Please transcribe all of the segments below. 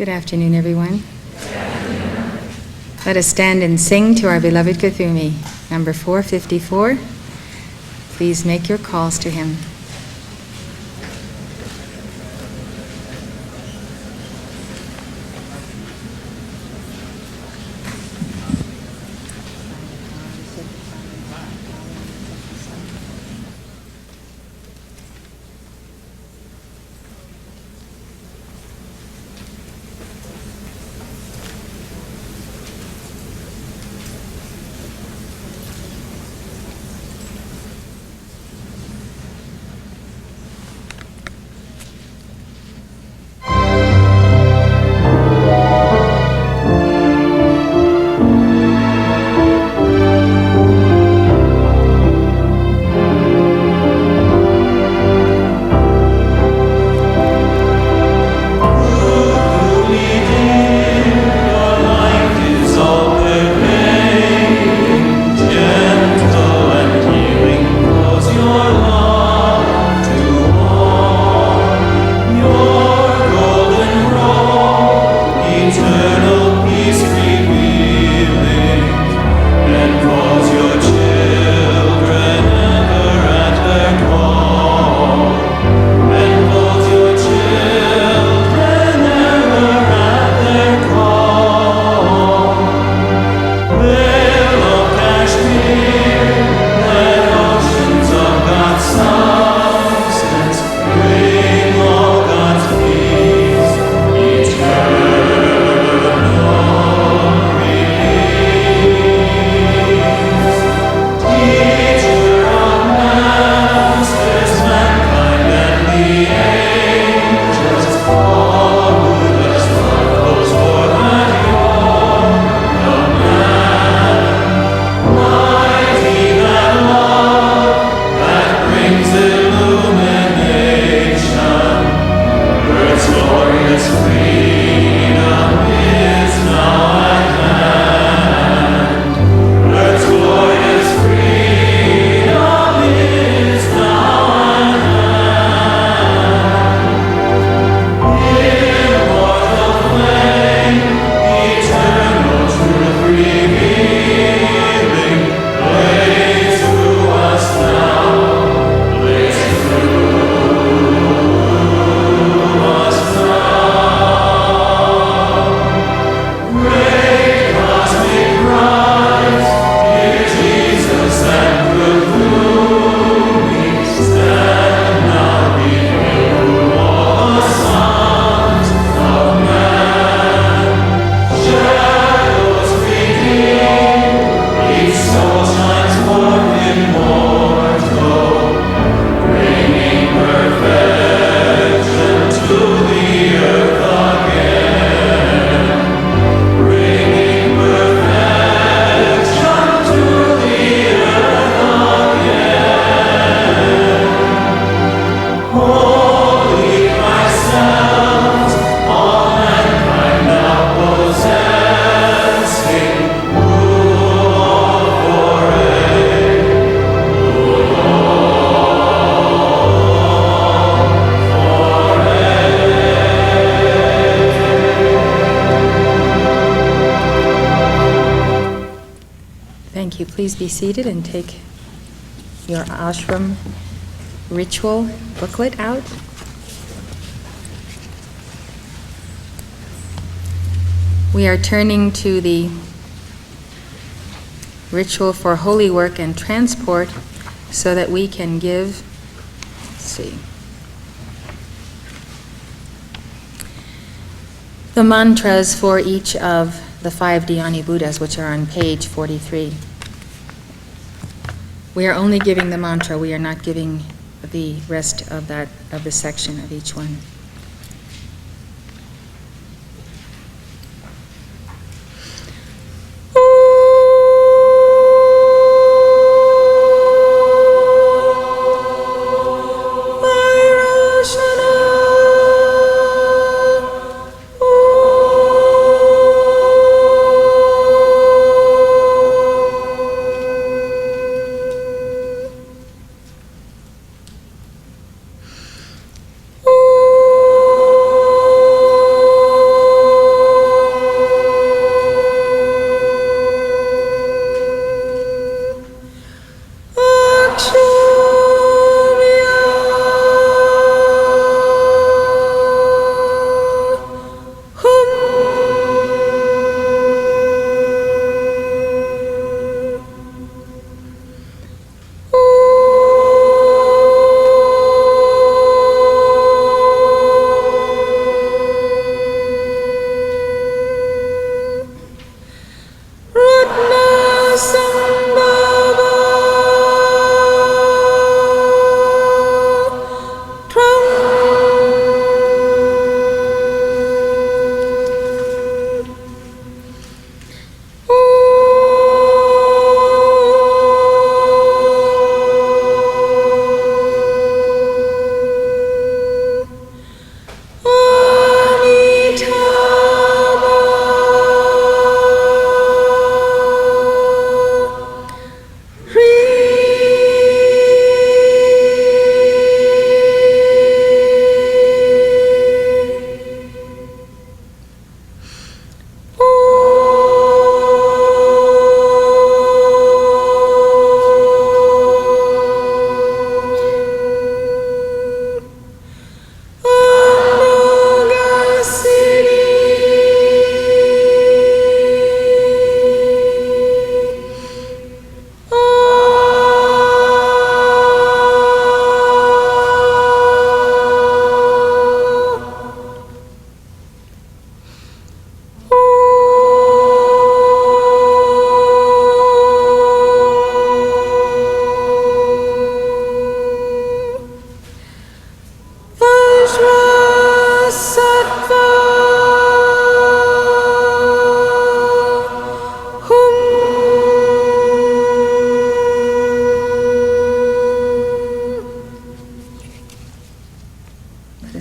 Good afternoon, everyone. Let us stand and sing to our beloved Kuthumi, number 454. Please make your calls to him. Please be seated and take your ashram ritual booklet out. We are turning to the ritual for holy work and transport so that we can give, the mantras for each of the 5 Dhyani Buddhas, which are on page 43. We are only giving the mantra, we are not giving the rest of the section of each one.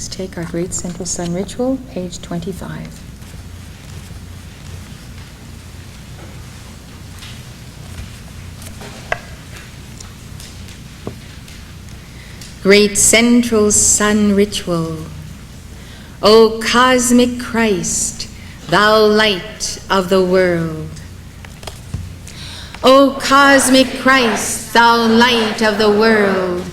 Let's take our Great Central Sun Ritual, page 25. Great Central Sun Ritual. O cosmic Christ, thou light of the world. O cosmic Christ, thou light of the world,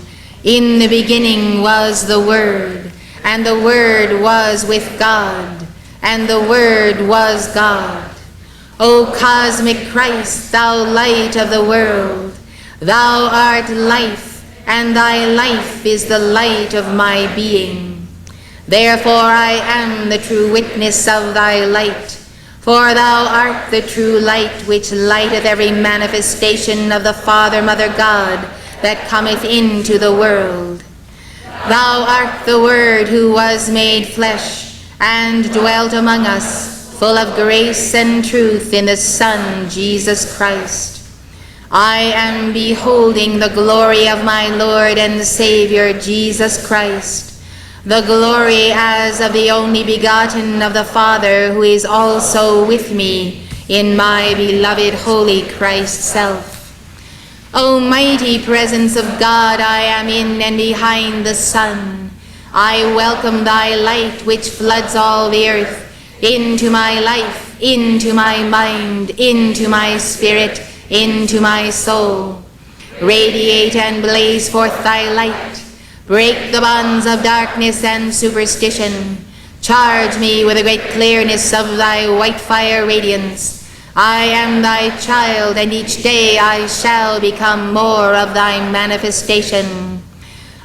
in the beginning was the Word, and the Word was with God, and the Word was God. O cosmic Christ, thou light of the world, thou art life, and thy life is the light of my being. Therefore I am the true witness of thy light, for thou art the true light which lighteth every manifestation of the Father, Mother, God, that cometh into the world. Thou art the Word who was made flesh, and dwelt among us, full of grace and truth in the Son, Jesus Christ. I am beholding the glory of my Lord and Savior, Jesus Christ, the glory as of the only begotten of the Father, who is also with me in my beloved holy Christ self. O mighty presence of God, I am in and behind the sun. I welcome thy light which floods all the earth, into my life, into my mind, into my spirit, into my soul. Radiate and blaze forth thy light. Break the bonds of darkness and superstition. Charge me with a great clearness of thy white fire radiance. I am thy child, and each day I shall become more of thy manifestation.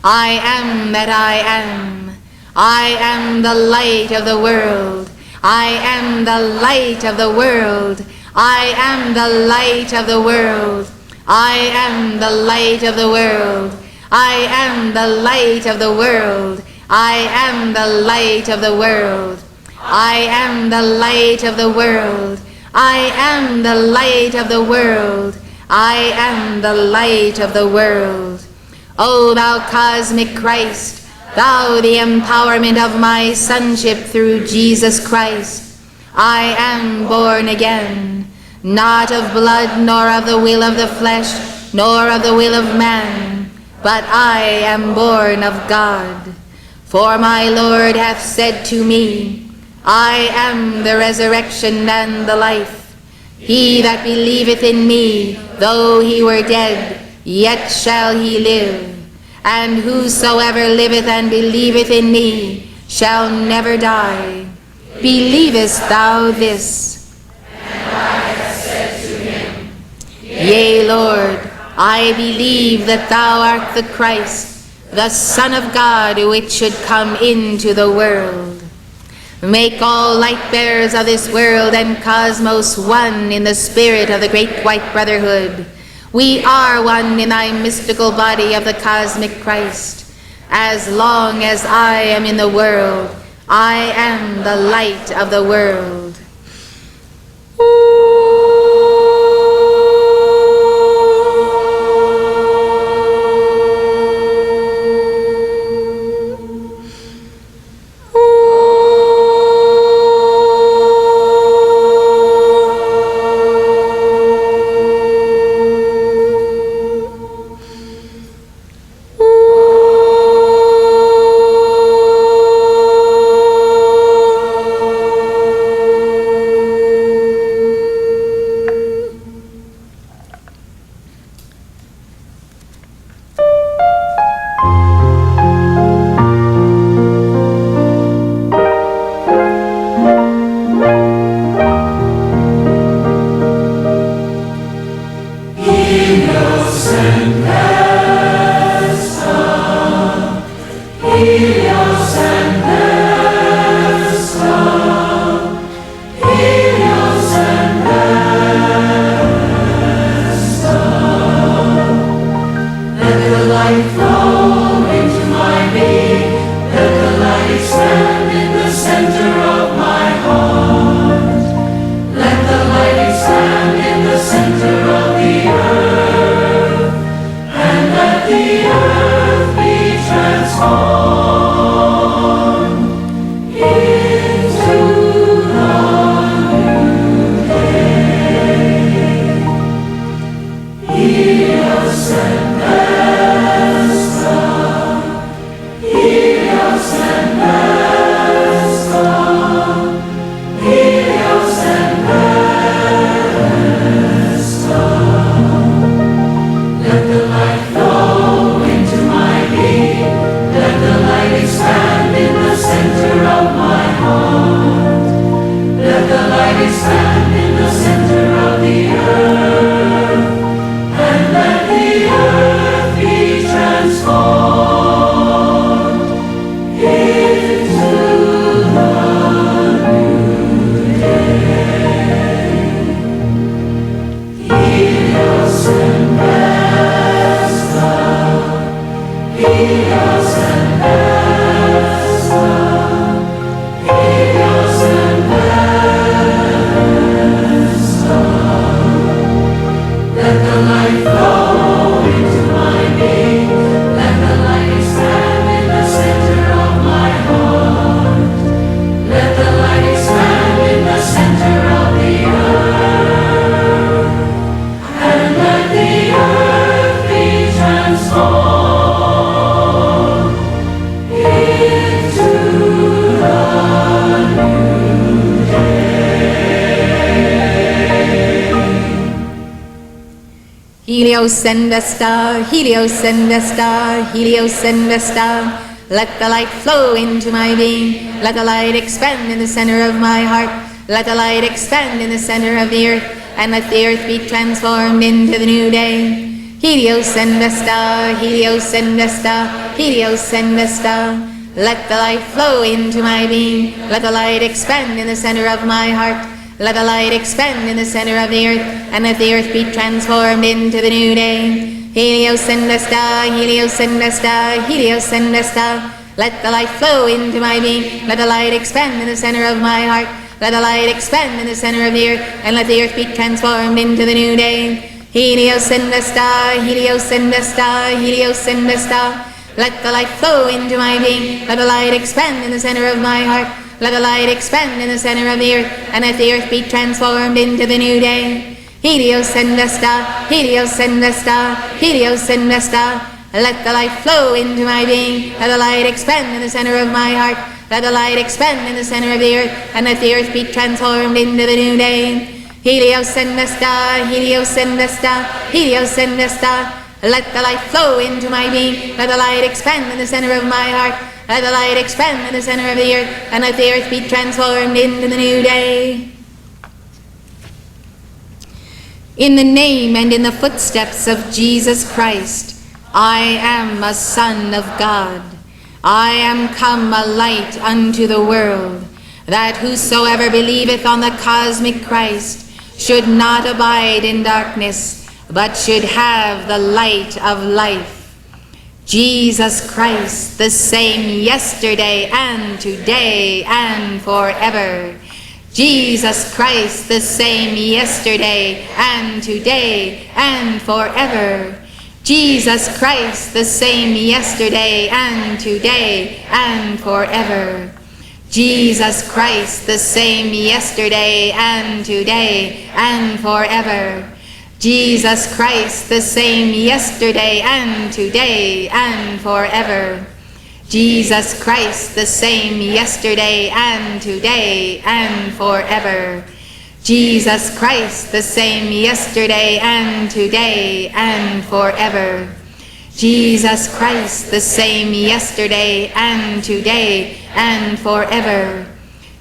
I am that I am. I am the light of the world. I am the light of the world. I am the light of the world. I am the light of the world. I am the light of the world. I am the light of the world. I am the light of the world. I am the light of the world. I am the light of the world. O thou cosmic Christ, thou the empowerment of my sonship through Jesus Christ, I am born again, not of blood, nor of the will of the flesh, nor of the will of man, but I am born of God. For my Lord hath said to me, I am the resurrection and the life. He that believeth in me, though he were dead, yet shall he live. And whosoever liveth and believeth in me shall never die. Believest thou this? And I have said to him, Yea, Lord, I believe that thou art the Christ, the Son of God, which should come into the world. Make all light-bearers of this world and cosmos one in the spirit of the great white brotherhood. We are one in thy mystical body of the cosmic Christ. As long as I am in the world, I am the light of the world. the earth be transformed. Helios and Vesta, Helios and Vesta, Helios and Vesta. Let the light flow into my being. Let the light expand in the center of my heart. Let the light expand in the center of the earth, and let the earth be transformed into the new day. Helios and Vesta, Helios and Vesta, Helios and Vesta. Let the light flow into my being. Let the light expand in the center of my heart. Let the light expand in the center of the earth, and let the earth be transformed into the new day. Helios and Vesta, Helios and Vesta, Helios and Vesta. Let the light flow into my being. Let the light expand in the center of my heart. Let the light expand in the center of the earth, and let the earth be transformed into the new day. Helios and Vesta, Helios and Vesta, Helios and Vesta. Let the light flow into my being. Let the light expand in the center of my heart. Let the light expand in the center of the earth, and let the earth be transformed into the new day. Helios and Vesta, Helios and Vesta, Helios and Vesta. Let the light flow into my being. Let the light expand in the center of my heart. Let the light expand in the center of the earth, and let the earth be transformed into the new day. Helios and Vesta, Helios and Vesta, Helios and Vesta. Let the light flow into my being. Let the light expand in the center of my heart. Let the light expand in the center of the earth, and let the earth be transformed into the new day. In the name and in the footsteps of Jesus Christ, I am a son of God. I am come a light unto the world, that whosoever believeth on the cosmic Christ should not abide in darkness, but should have the light of life. Jesus Christ, the same yesterday and today and forever. Jesus Christ, the same yesterday and today and forever. Jesus Christ, the same yesterday and today and forever. Jesus Christ, the same yesterday and today and forever. Jesus Christ, the same yesterday and today and forever. Jesus Christ, the same yesterday and today and forever. Jesus Christ, the same yesterday and today and forever. Jesus Christ, the same yesterday and today and forever.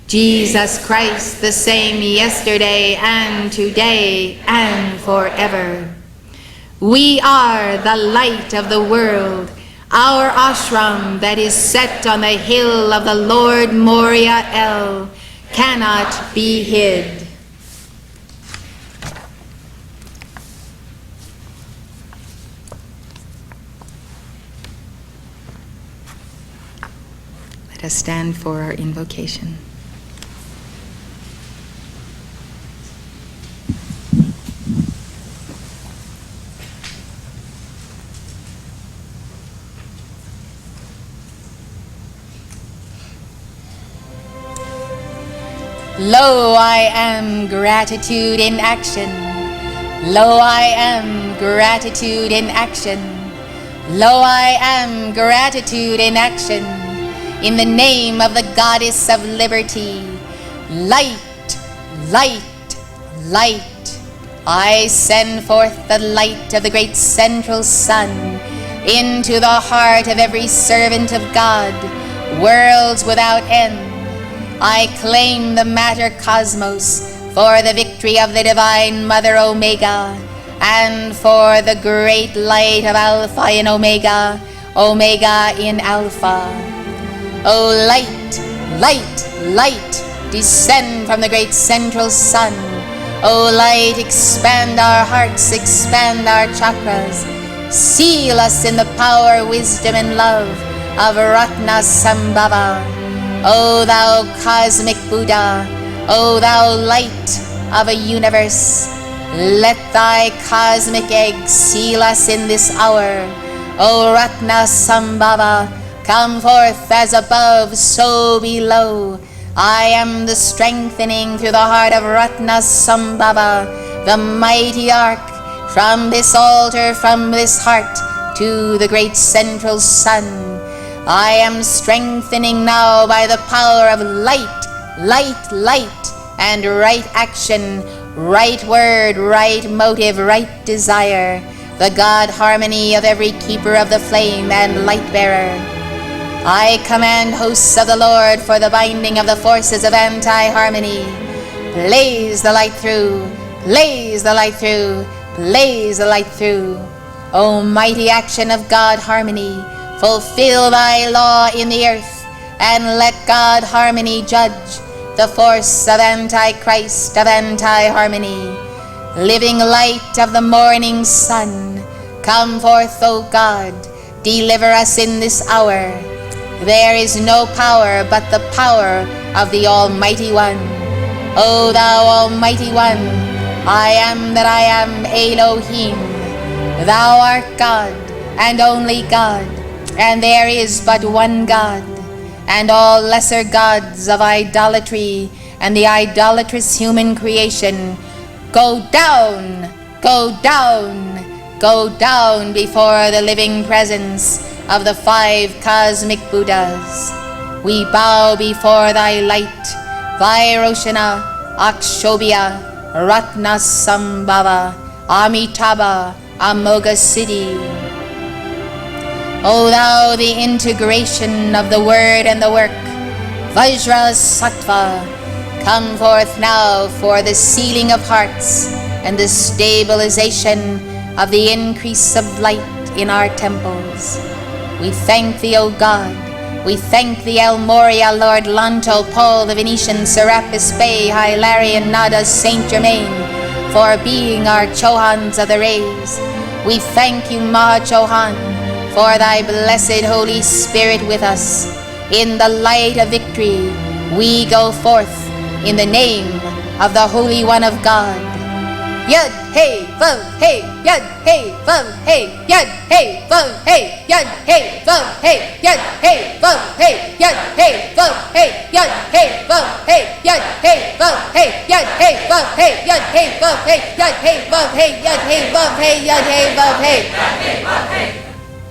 Jesus Christ, the same yesterday and today and forever. We are the light of the world. Our ashram that is set on the hill of the Lord Moria El cannot be hid. Let us stand for our invocation. Lo, I am gratitude in action. Lo, I am gratitude in action. Lo, I am gratitude in action. In the name of the Goddess of Liberty, light, light, light. I send forth the light of the great central sun into the heart of every servant of God, worlds without end. I claim the matter cosmos for the victory of the divine Mother Omega, and for the great light of Alpha in Omega, Omega in Alpha. O light, light, light, descend from the great central sun. O light, expand our hearts, expand our chakras. Seal us in the power, wisdom, and love of Ratnasambhava. O thou cosmic Buddha, O thou light of a universe, let thy cosmic egg seal us in this hour. O Ratnasambhava, come forth as above, so below. I am the strengthening through the heart of Ratnasambhava, the mighty ark, from this altar, from this heart, to the great central sun. I am strengthening now by the power of light, light, light, and right action, right word, right motive, right desire, the God harmony of every keeper of the flame and light bearer. I command hosts of the Lord for the binding of the forces of anti-harmony. Blaze the light through, blaze the light through, blaze the light through. O mighty action of God harmony, fulfill thy law in the earth, and let God harmony judge the force of Antichrist, of anti-harmony. Living light of the morning sun, come forth, O God, deliver us in this hour. There is no power but the power of the Almighty One. O thou Almighty One, I am that I am, Elohim. Thou art God, and only God, and there is but one God, and all lesser gods of idolatry and the idolatrous human creation go down, go down, go down before the living presence of the 5 cosmic Buddhas. We bow before thy light, Vairoshana, Akshobhya, Ratnasambhava, Amitabha, Amoga Siddhi. O thou, the integration of the word and the work, Vajra Sattva, come forth now for the sealing of hearts and the stabilization of the increase of light in our temples. We thank thee, O God. We thank thee, El Moria, Lord Lanto, Paul the Venetian, Serapis Bey, Hilarion, Nada, Saint Germain, for being our Chohans of the rays. We thank you, Maha Chohan, for thy blessed Holy Spirit with us. In the light of victory, we go forth in the name of the Holy One of God. Yud, hey, vav, hey, yud, hey, vav, hey, yud, hey, vav, hey, yud, hey, vav, hey, yud, hey, vav, hey, yud, hey, vav, hey, yud, hey, vav, hey, yud, hey, vav, hey, yud, hey, vav, hey, yud, hey, vav, hey, yud, hey, vav, hey, yud, hey, vav, hey, yud, hey, vav, hey.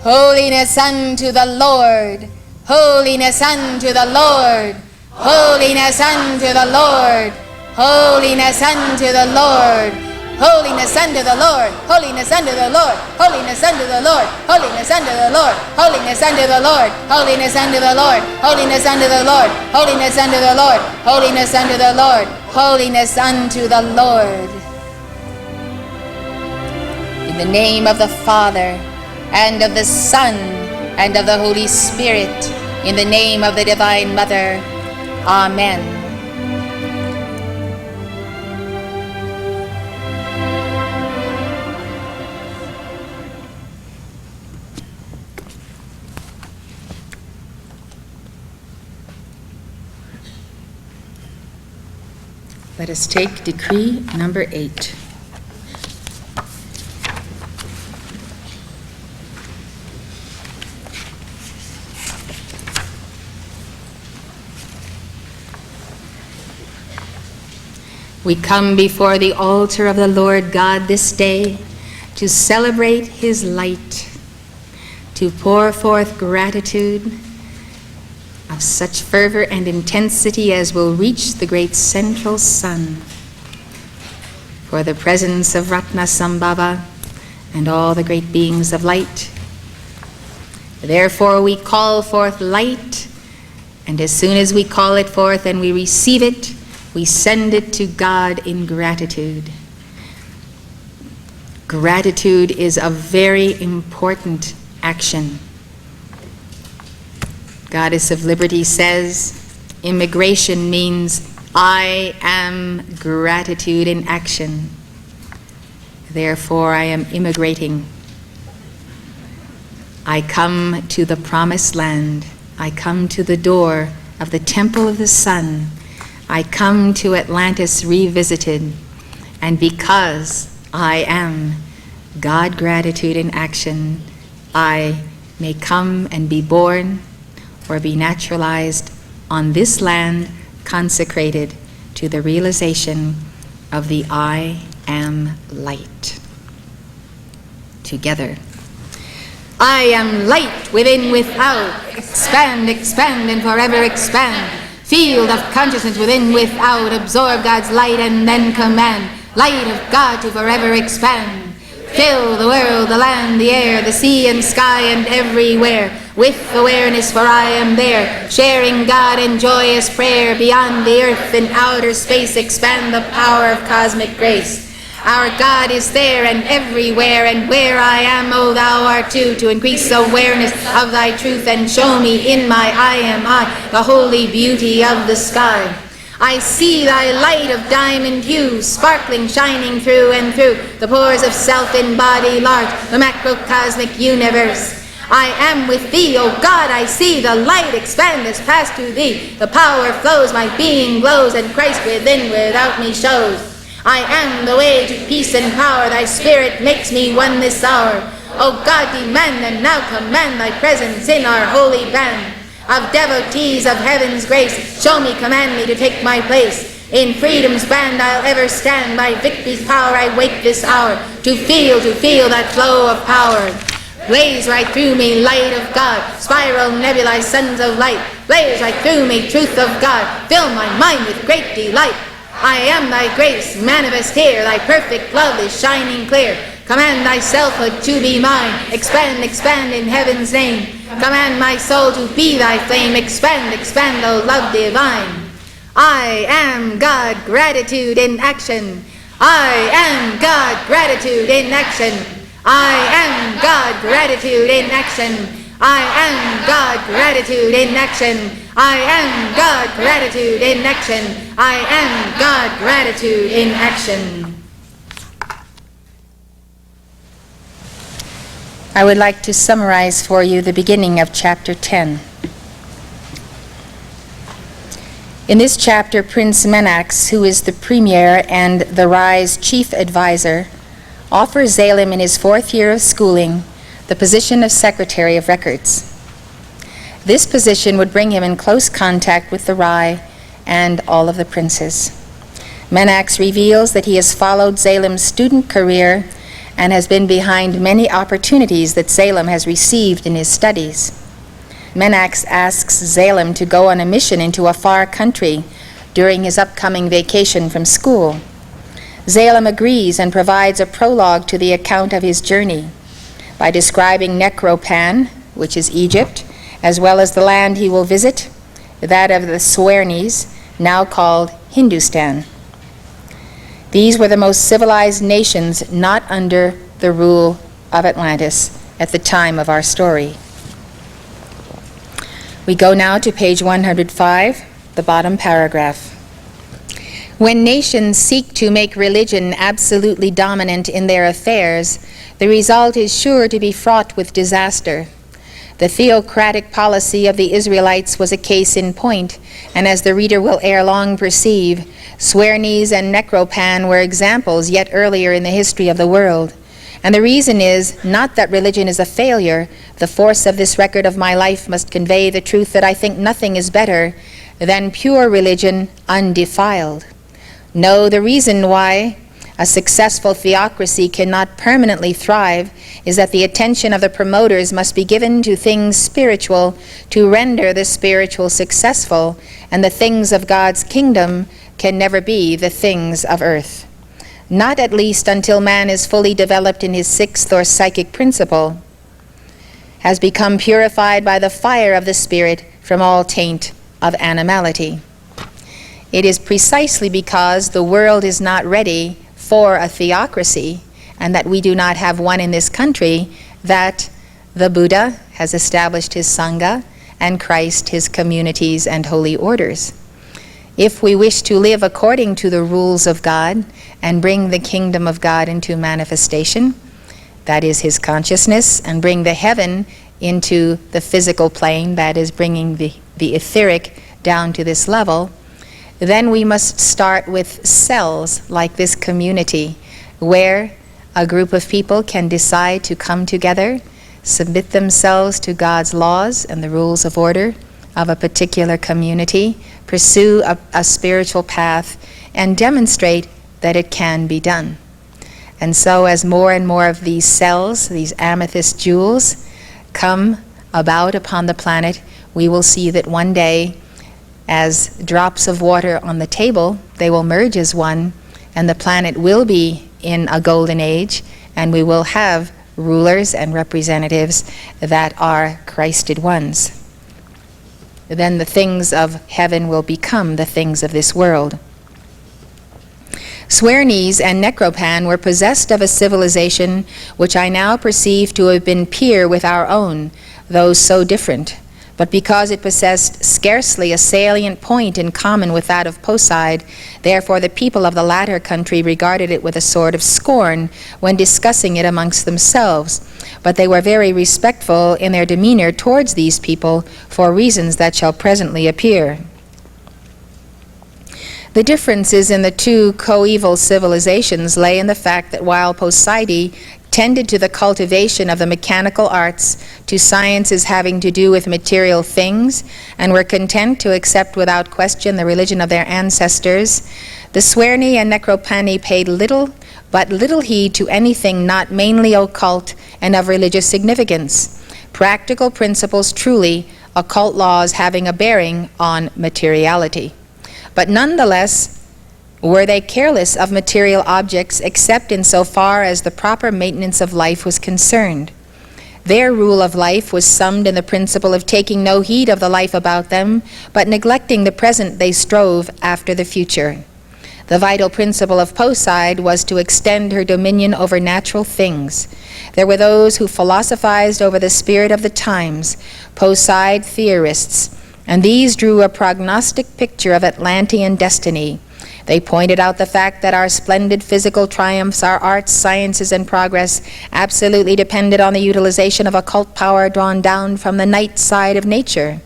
Holiness unto the Lord, holiness unto the Lord, holiness unto the Lord, holiness unto the Lord, holiness unto the Lord, holiness unto the Lord, holiness unto the Lord, holiness unto the Lord, holiness unto the Lord, holiness unto the Lord, holiness unto the Lord, holiness unto the Lord, holiness unto the Lord, holiness unto the Lord. In the name of the Father, and of the Son, and of the Holy Spirit, in the name of the Divine Mother. Amen. Let us take decree number 8. We come before the altar of the Lord God this day to celebrate his light, to pour forth gratitude of such fervor and intensity as will reach the great central sun, for the presence of Ratnasambhava and all the great beings of light. Therefore we call forth light, and as soon as we call it forth and we receive it, we send it to God in gratitude. Gratitude is a very important action. Goddess of Liberty says, immigration means I am gratitude in action. Therefore, I am immigrating. I come to the promised land. I come to the door of the temple of the sun. I come to Atlantis revisited. And because I am God gratitude in action, I may come and be born or be naturalized on this land consecrated to the realization of the I am light. Together. I am light within, without. Expand, expand, and forever expand. Field of consciousness within, without. Absorb God's light and then command. Light of God to forever expand. Fill the world, the land, the air, the sea and sky and everywhere. With awareness, for I am there. Sharing God in joyous prayer. Beyond the earth and outer space, expand the power of cosmic grace. Our God is there and everywhere, and where I am, O thou art too, to increase awareness of thy truth and show me in my I am I, the holy beauty of the sky. I see thy light of diamond hue, sparkling, shining through and through the pores of self in body large, the macrocosmic universe. I am with thee, O God, I see the light expand as past to thee. The power flows, my being glows, and Christ within without me shows. I am the way to peace and power, thy spirit makes me one this hour. O God, demand and now command thy presence in our holy band of devotees of heaven's grace. Show me, command me to take my place. In freedom's band I'll ever stand, by victory's power I wake this hour, to feel that flow of power. Blaze right through me, light of God, spiral nebulae, sons of light. Blaze right through me, truth of God, fill my mind with great delight. I am thy grace, manifest here, thy perfect love is shining clear. Command thy selfhood to be mine, expand, expand in heaven's name. Command my soul to be thy flame, expand, expand, O love divine. I am God, gratitude in action. I am God, gratitude in action. I am God, gratitude in action. I am God, gratitude in action. I am God, gratitude in action. I am God, gratitude in action. I would like to summarize for you the beginning of chapter 10. In this chapter, Prince Menax, who is the premier and the Rai's chief advisor, offers Zalem in his 4th year of schooling the position of Secretary of Records. This position would bring him in close contact with the Rai and all of the princes. Menax reveals that he has followed Zalem's student career and has been behind many opportunities that Zalem has received in his studies. Menax asks Zalem to go on a mission into a far country during his upcoming vacation from school. Zalem agrees and provides a prologue to the account of his journey by describing Necropan, which is Egypt, as well as the land he will visit, that of the Suernis, now called Hindustan. These were the most civilized nations not under the rule of Atlantis at the time of our story. We go now to page 105, the bottom paragraph. When nations seek to make religion absolutely dominant in their affairs, the result is sure to be fraught with disaster. The theocratic policy of the Israelites was a case in point, and as the reader will ere long perceive, Suernis and Necropan were examples yet earlier in the history of the world. And the reason is not that religion is a failure. The force of this record of my life must convey the truth that I think nothing is better than pure religion undefiled. No, the reason why a successful theocracy cannot permanently thrive is that the attention of the promoters must be given to things spiritual to render the spiritual successful, and the things of God's kingdom can never be the things of earth. Not at least until man is fully developed in his 6th or psychic principle, has become purified by the fire of the Spirit from all taint of animality. It is precisely because the world is not ready for a theocracy, and that we do not have one in this country, that the Buddha has established his Sangha and Christ his communities and holy orders. If we wish to live according to the rules of God and bring the kingdom of God into manifestation, that is his consciousness, and bring the heaven into the physical plane, that is bringing the etheric down to this level, then we must start with cells like this community, where a group of people can decide to come together, submit themselves to God's laws and the rules of order of a particular community, pursue a spiritual path, and demonstrate that it can be done. And so as more and more of these cells, these amethyst jewels, come about upon the planet, we will see that one day, as drops of water on the table, they will merge as one, and the planet will be in a golden age, and we will have rulers and representatives that are Christed ones. Then the things of heaven will become the things of this world. Suernis and Necropan were possessed of a civilization which I now perceive to have been peer with our own, though so different. But because it possessed scarcely a salient point in common with that of Poseid, therefore the people of the latter country regarded it with a sort of scorn when discussing it amongst themselves. But they were very respectful in their demeanor towards these people for reasons that shall presently appear. The differences in the two coeval civilizations lay in the fact that while Poseidon tended to the cultivation of the mechanical arts, to sciences having to do with material things, and were content to accept without question the religion of their ancestors, the Suerni and Necropani paid but little heed to anything not mainly occult and of religious significance. Practical principles truly, occult laws having a bearing on materiality. But nonetheless, were they careless of material objects except in so far as the proper maintenance of life was concerned. Their rule of life was summed in the principle of taking no heed of the life about them, but neglecting the present they strove after the future. The vital principle of Poseid was to extend her dominion over natural things. There were those who philosophized over the spirit of the times, Poseid theorists, and these drew a prognostic picture of Atlantean destiny. They pointed out the fact that our splendid physical triumphs, our arts, sciences, and progress absolutely depended on the utilization of occult power drawn down from the night side of nature.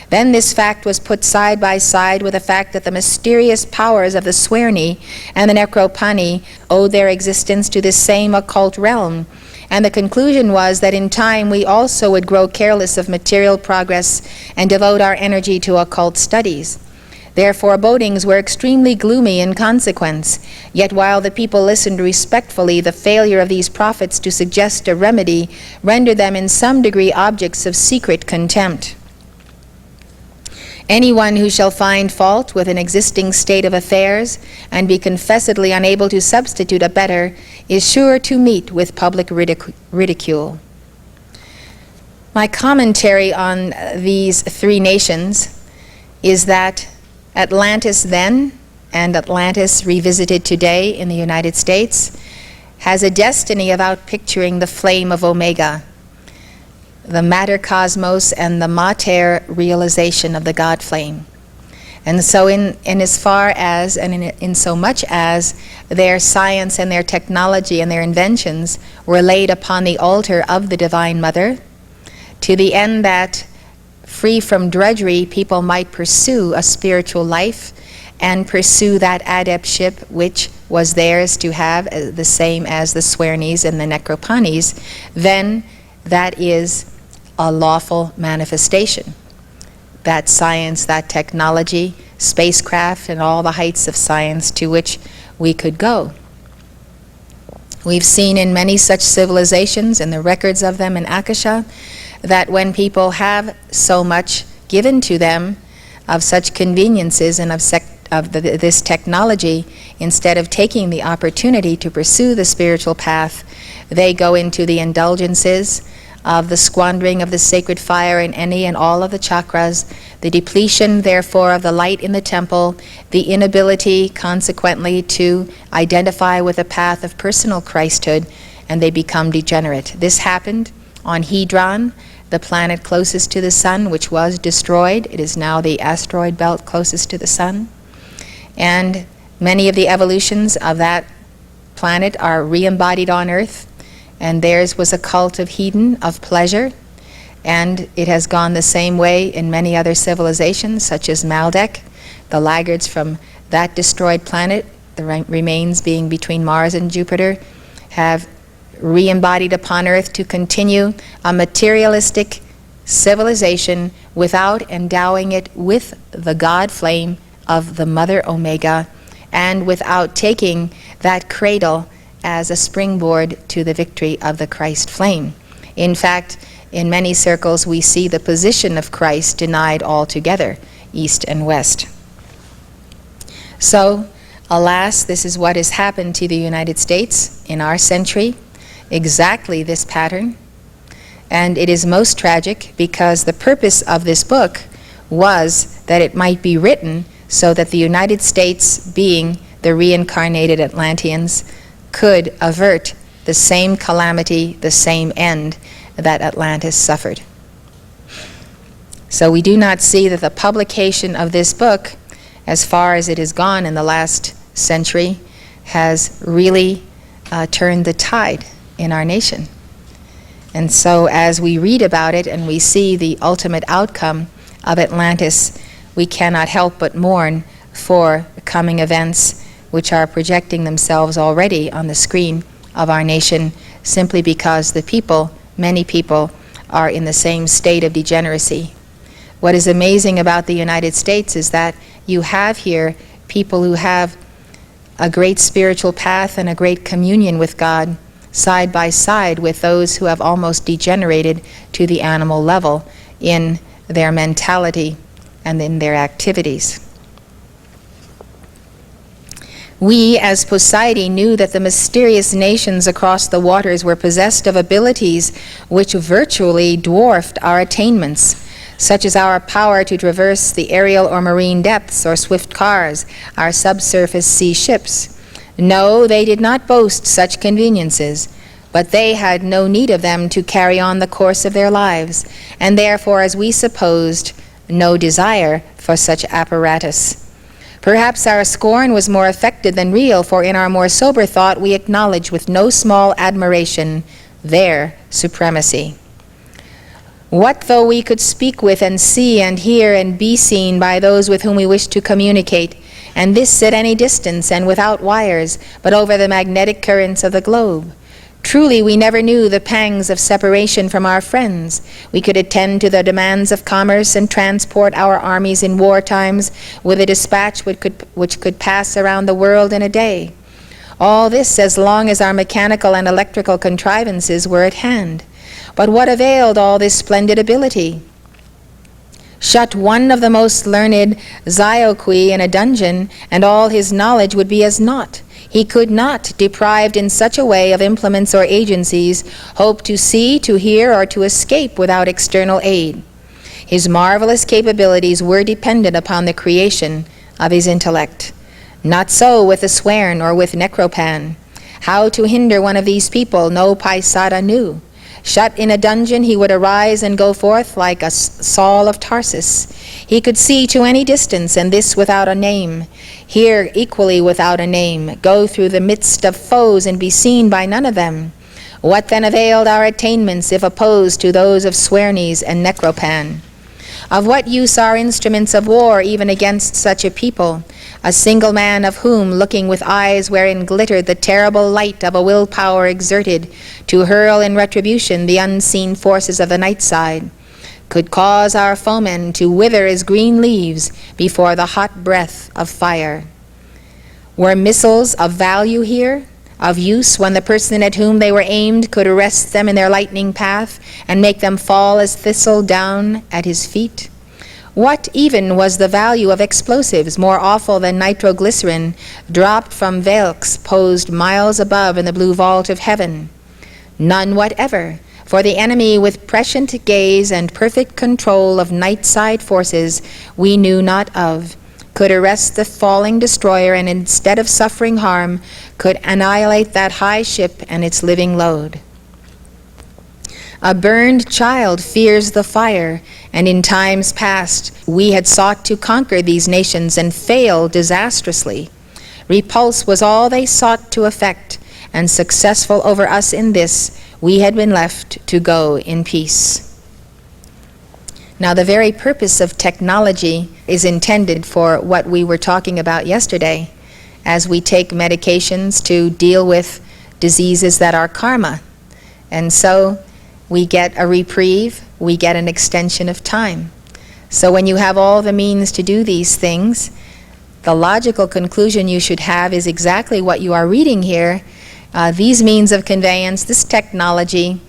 Then this fact was put side by side with the fact that the mysterious powers of the Suerni and the Necropani owed their existence to this same occult realm, and the conclusion was that in time we also would grow careless of material progress and devote our energy to occult studies. Their forebodings were extremely gloomy in consequence, yet while the people listened respectfully, the failure of these prophets to suggest a remedy rendered them in some degree objects of secret contempt. Anyone who shall find fault with an existing state of affairs and be confessedly unable to substitute a better is sure to meet with public ridicule. My commentary on these three nations is that Atlantis then, and Atlantis revisited today in the United States, has a destiny of outpicturing the flame of Omega, the matter cosmos and the mater realization of the God flame. And so in as far as, and in so much as their science and their technology and their inventions were laid upon the altar of the Divine Mother, to the end that free from drudgery, people might pursue a spiritual life and pursue that adeptship which was theirs to have, the same as the Suernis and the Necropanis, then that is a lawful manifestation. That science, that technology, spacecraft, and all the heights of science to which we could go. We've seen in many such civilizations, in the records of them in Akasha, that when people have so much given to them of such conveniences and of this technology, instead of taking the opportunity to pursue the spiritual path, they go into the indulgences of the squandering of the sacred fire in any and all of the chakras, the depletion, therefore, of the light in the temple, the inability, consequently, to identify with the path of personal Christhood, and they become degenerate. This happened on Hedron, the planet closest to the sun, which was destroyed. It is now the asteroid belt closest to the sun. And many of the evolutions of that planet are re-embodied on Earth, and theirs was a cult of hedon, of pleasure, And it has gone the same way in many other civilizations, such as Maldek. The laggards from that destroyed planet, the remains being between Mars and Jupiter, have re-embodied upon Earth to continue a materialistic civilization without endowing it with the God flame of the Mother Omega, and without taking that cradle as a springboard to the victory of the Christ flame. In fact, in many circles we see the position of Christ denied altogether, east and west. So, alas, this is what has happened to the United States in our century, exactly this pattern. And it is most tragic because the purpose of this book was that it might be written so that the United States, being the reincarnated Atlanteans, could avert the same calamity, the same end that Atlantis suffered. So we do not see that the publication of this book, as far as it has gone in the last century, has really turned the tide in our nation. And so as we read about it and we see the ultimate outcome of Atlantis, we cannot help but mourn for coming events which are projecting themselves already on the screen of our nation, simply because the people, many people, are in the same state of degeneracy. What is amazing about the United States is that you have here people who have a great spiritual path and a great communion with God, side by side with those who have almost degenerated to the animal level in their mentality and in their activities. We, as Poseidon, knew that the mysterious nations across the waters were possessed of abilities which virtually dwarfed our attainments, such as our power to traverse the aerial or marine depths, or swift cars, our subsurface sea ships. No, they did not boast such conveniences, but they had no need of them to carry on the course of their lives, and therefore, as we supposed, no desire for such apparatus. Perhaps our scorn was more affected than real, for in our more sober thought we acknowledge with no small admiration their supremacy. What though we could speak with and see and hear and be seen by those with whom we wish to communicate, and this at any distance and without wires, but over the magnetic currents of the globe? Truly, we never knew the pangs of separation from our friends. We could attend to the demands of commerce and transport our armies in war times with a dispatch which could pass around the world in a day. All this as long as our mechanical and electrical contrivances were at hand. But what availed all this splendid ability? Shut one of the most learned Zioqui in a dungeon, and all his knowledge would be as naught. He could not, deprived in such a way of implements or agencies, hope to see, to hear, or to escape without external aid. His marvelous capabilities were dependent upon the creation of his intellect. Not so with the Suern or with Necropan. How to hinder one of these people no Paisada knew. Shut in a dungeon, he would arise and go forth like a Saul of Tarsus. He could see to any distance, and this without a name. Hear equally without a name. Go through the midst of foes and be seen by none of them. What then availed our attainments if opposed to those of Suernis and Necropan? Of what use are instruments of war even against such a people? A single man of whom, looking with eyes wherein glittered the terrible light of a willpower exerted to hurl in retribution the unseen forces of the night side, could cause our foemen to wither as green leaves before the hot breath of fire. Were missiles of value here, of use when the person at whom they were aimed could arrest them in their lightning path and make them fall as thistle down at his feet? What even was the value of explosives more awful than nitroglycerin dropped from Velks posed miles above in the blue vault of heaven? None whatever, for the enemy with prescient gaze and perfect control of night-side forces we knew not of, could arrest the falling destroyer, and instead of suffering harm, could annihilate that high ship and its living load. A burned child fears the fire, and in times past we had sought to conquer these nations and failed disastrously. Repulse was all they sought to effect, and successful over us in this, we had been left to go in peace. Now, the very purpose of technology is intended for what we were talking about yesterday, as we take medications to deal with diseases that are karma. And so we get a reprieve, we get an extension of time. So when you have all the means to do these things, the logical conclusion you should have is exactly what you are reading here. These means of conveyance, this technology,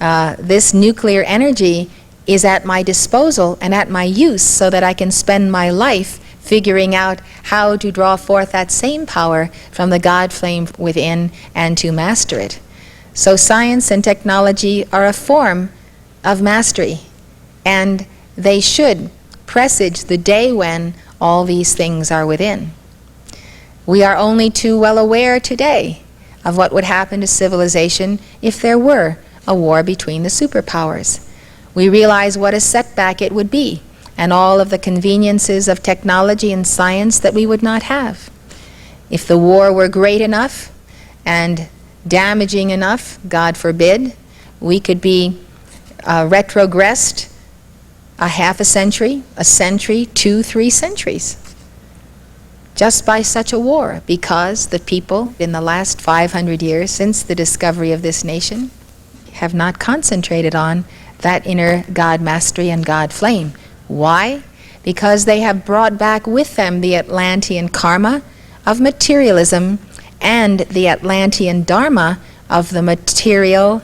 this nuclear energy is at my disposal and at my use so that I can spend my life figuring out how to draw forth that same power from the God flame within and to master it. So science and technology are a form of mastery, and they should presage the day when all these things are within. We are only too well aware today of what would happen to civilization if there were a war between the superpowers. We realize what a setback it would be, and all of the conveniences of technology and science that we would not have. If the war were great enough and damaging enough, God forbid, we could be retrogressed a half a century, 2, 3 centuries, just by such a war, because the people in the last 500 years since the discovery of this nation have not concentrated on that inner God mastery and God flame. Why? Because they have brought back with them the Atlantean karma of materialism and the Atlantean dharma of the material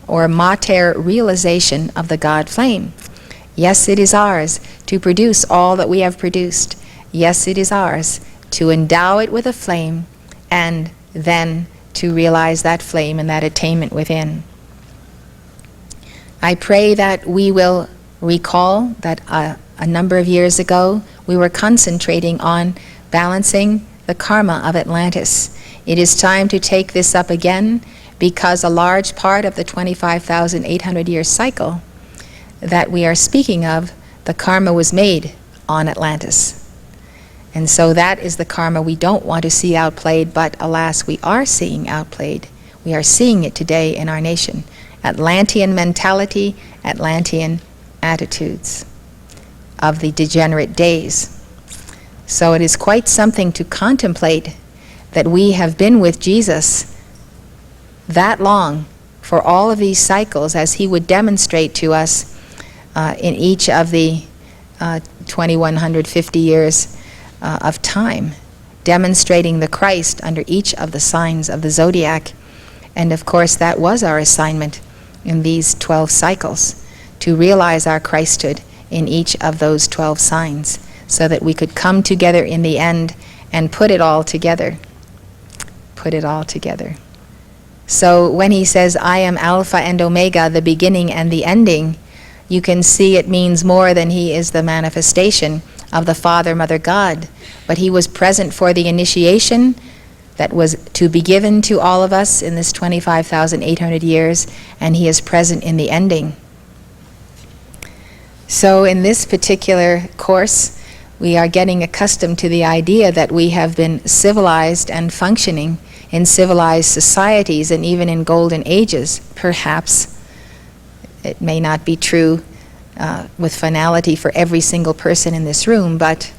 or mater realization of the God flame. Yes, it is ours to produce all that we have produced. Yes, it is ours to endow it with a flame and then to realize that flame and that attainment within. I pray that we will recall that a number of years ago we were concentrating on balancing the karma of Atlantis. It is time to take this up again, because a large part of the 25,800 year cycle that we are speaking of, the karma was made on Atlantis. And so that is the karma we don't want to see outplayed, but alas, we are seeing outplayed. We are seeing it today in our nation. Atlantean mentality, Atlantean attitudes of the degenerate days. So it is quite something to contemplate that we have been with Jesus that long for all of these cycles, as he would demonstrate to us in each of the 2150 years of time, demonstrating the Christ under each of the signs of the zodiac. And of course that was our assignment in these 12 cycles, to realize our Christhood in each of those 12 signs, so that we could come together in the end and put it all together. Put it all together. So when he says, I am Alpha and Omega, the beginning and the ending, you can see it means more than he is the manifestation of the Father, Mother, God. But he was present for the initiation that was to be given to all of us in this 25,800 years, and he is present in the ending. So in this particular course, we are getting accustomed to the idea that we have been civilized and functioning in civilized societies and even in golden ages. Perhaps it may not be true with finality for every single person in this room, but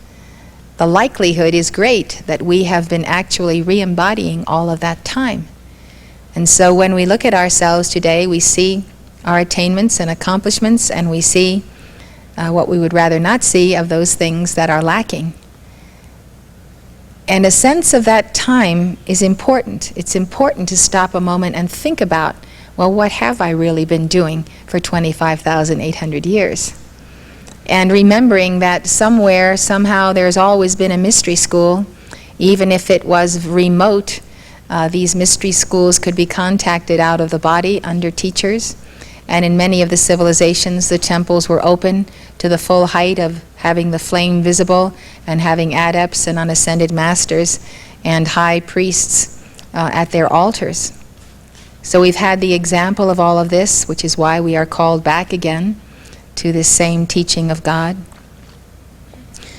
the likelihood is great that we have been actually re-embodying all of that time. And so when we look at ourselves today, we see our attainments and accomplishments, and we see what we would rather not see of those things that are lacking. And a sense of that time is important. It's important to stop a moment and think about, well, what have I really been doing for 25,800 years? And remembering that somewhere, somehow, there's always been a mystery school. Even if it was remote, these mystery schools could be contacted out of the body under teachers. And in many of the civilizations, the temples were open to the full height of having the flame visible and having adepts and unascended masters and high priests at their altars. So we've had the example of all of this, which is why we are called back again to this same teaching of God.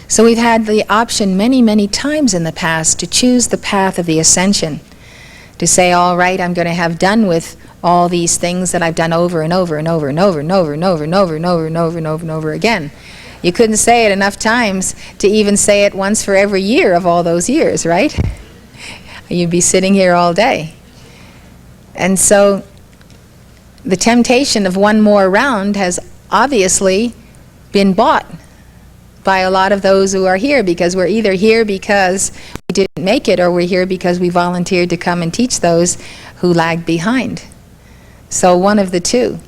So we've had the option many, many times in the past to choose the path of the ascension, to say, all right, I'm going to have done with all these things that I've done over and over and over and over and over and over and over and over and over and over and over again. You couldn't say it enough times to even say it once for every year of all those years, right? You'd be sitting here all day. And so the temptation of one more round has obviously been bought by a lot of those who are here, because we're either here because we didn't make it, or we're here because we volunteered to come and teach those who lagged behind. So one of the two.